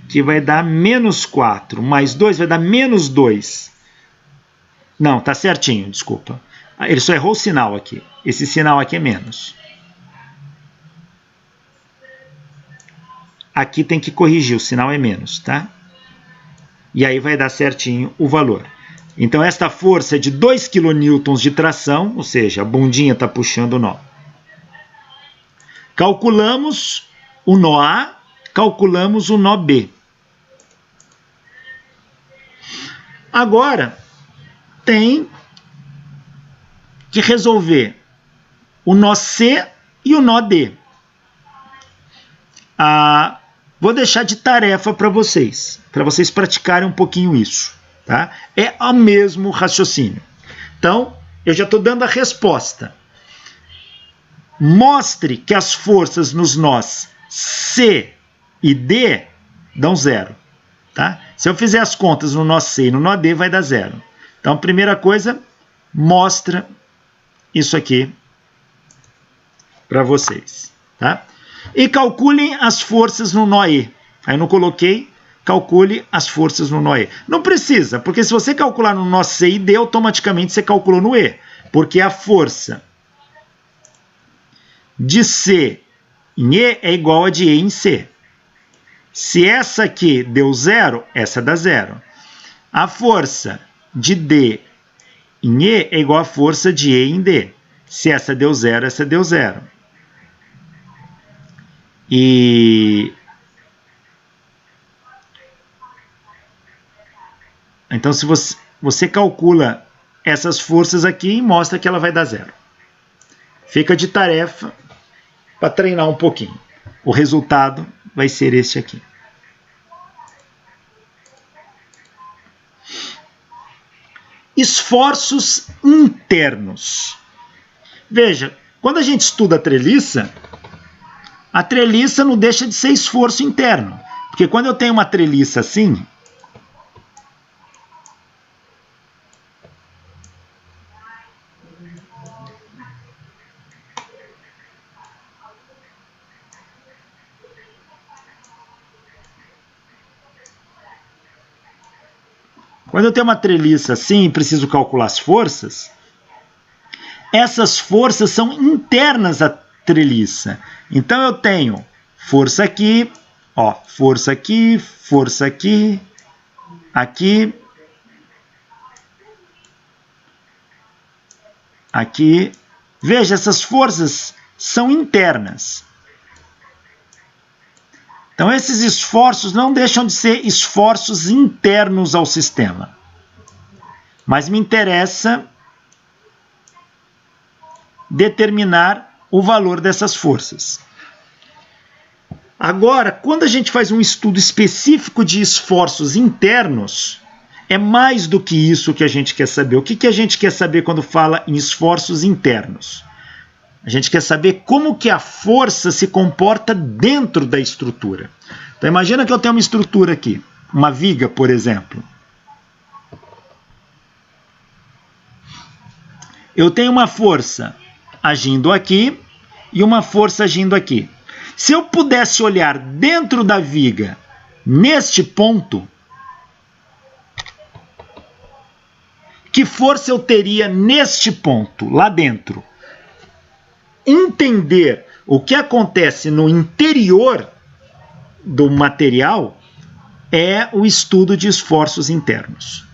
que vai dar menos 4, mais 2 vai dar menos 2. Não, tá certinho, desculpa. Ele só errou o sinal aqui. Esse sinal aqui é menos. Aqui tem que corrigir, o sinal é menos, tá? E aí vai dar certinho o valor. Então esta força é de 2 kN de tração, ou seja, a bundinha está puxando o nó. Calculamos o nó A, calculamos o nó B. Agora, tem que resolver o nó C e o nó D. Vou deixar de tarefa para vocês praticarem um pouquinho isso. Tá? É o mesmo raciocínio. Então, eu já estou dando a resposta. Mostre que as forças nos nós C e D dão 0. Tá? Se eu fizer as contas no nó C e no nó D, vai dar 0. Então, primeira coisa, mostra isso aqui para vocês. Tá? E calculem as forças no nó E. Aí não coloquei, calcule as forças no nó E. Não precisa, porque se você calcular no nó C e D, automaticamente você calculou no E. Porque a força de C em E é igual a de E em C. Se essa aqui deu 0, essa dá 0. A força de D em E é igual à força de E em D. Se essa deu 0, essa deu 0. Então, se você calcula essas forças aqui e mostra que ela vai dar 0. Fica de tarefa para treinar um pouquinho. O resultado vai ser este aqui. Esforços internos. Veja, quando a gente estuda a treliça não deixa de ser esforço interno. Porque quando eu tenho uma treliça assim, e preciso calcular as forças, essas forças são internas à treliça. Então eu tenho força aqui, ó, força aqui, aqui, aqui. Veja, essas forças são internas. Então, esses esforços não deixam de ser esforços internos ao sistema. Mas me interessa determinar o valor dessas forças. Agora, quando a gente faz um estudo específico de esforços internos, é mais do que isso que a gente quer saber. O que a gente quer saber quando fala em esforços internos? A gente quer saber como que a força se comporta dentro da estrutura. Então imagina que eu tenho uma estrutura aqui, uma viga, por exemplo. Eu tenho uma força agindo aqui e uma força agindo aqui. Se eu pudesse olhar dentro da viga, neste ponto, que força eu teria neste ponto, lá dentro? Entender o que acontece no interior do material é o estudo de esforços internos.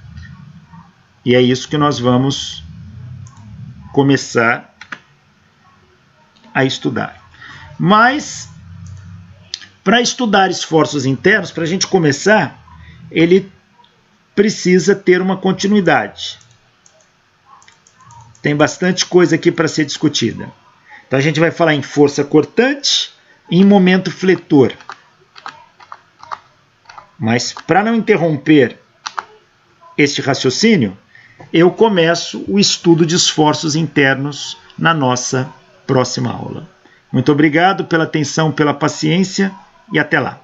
E é isso que nós vamos começar a estudar. Mas, para estudar esforços internos, para a gente começar, ele precisa ter uma continuidade. Tem bastante coisa aqui para ser discutida. Então a gente vai falar em força cortante e em momento fletor. Mas para não interromper este raciocínio, eu começo o estudo de esforços internos na nossa próxima aula. Muito obrigado pela atenção, pela paciência e até lá.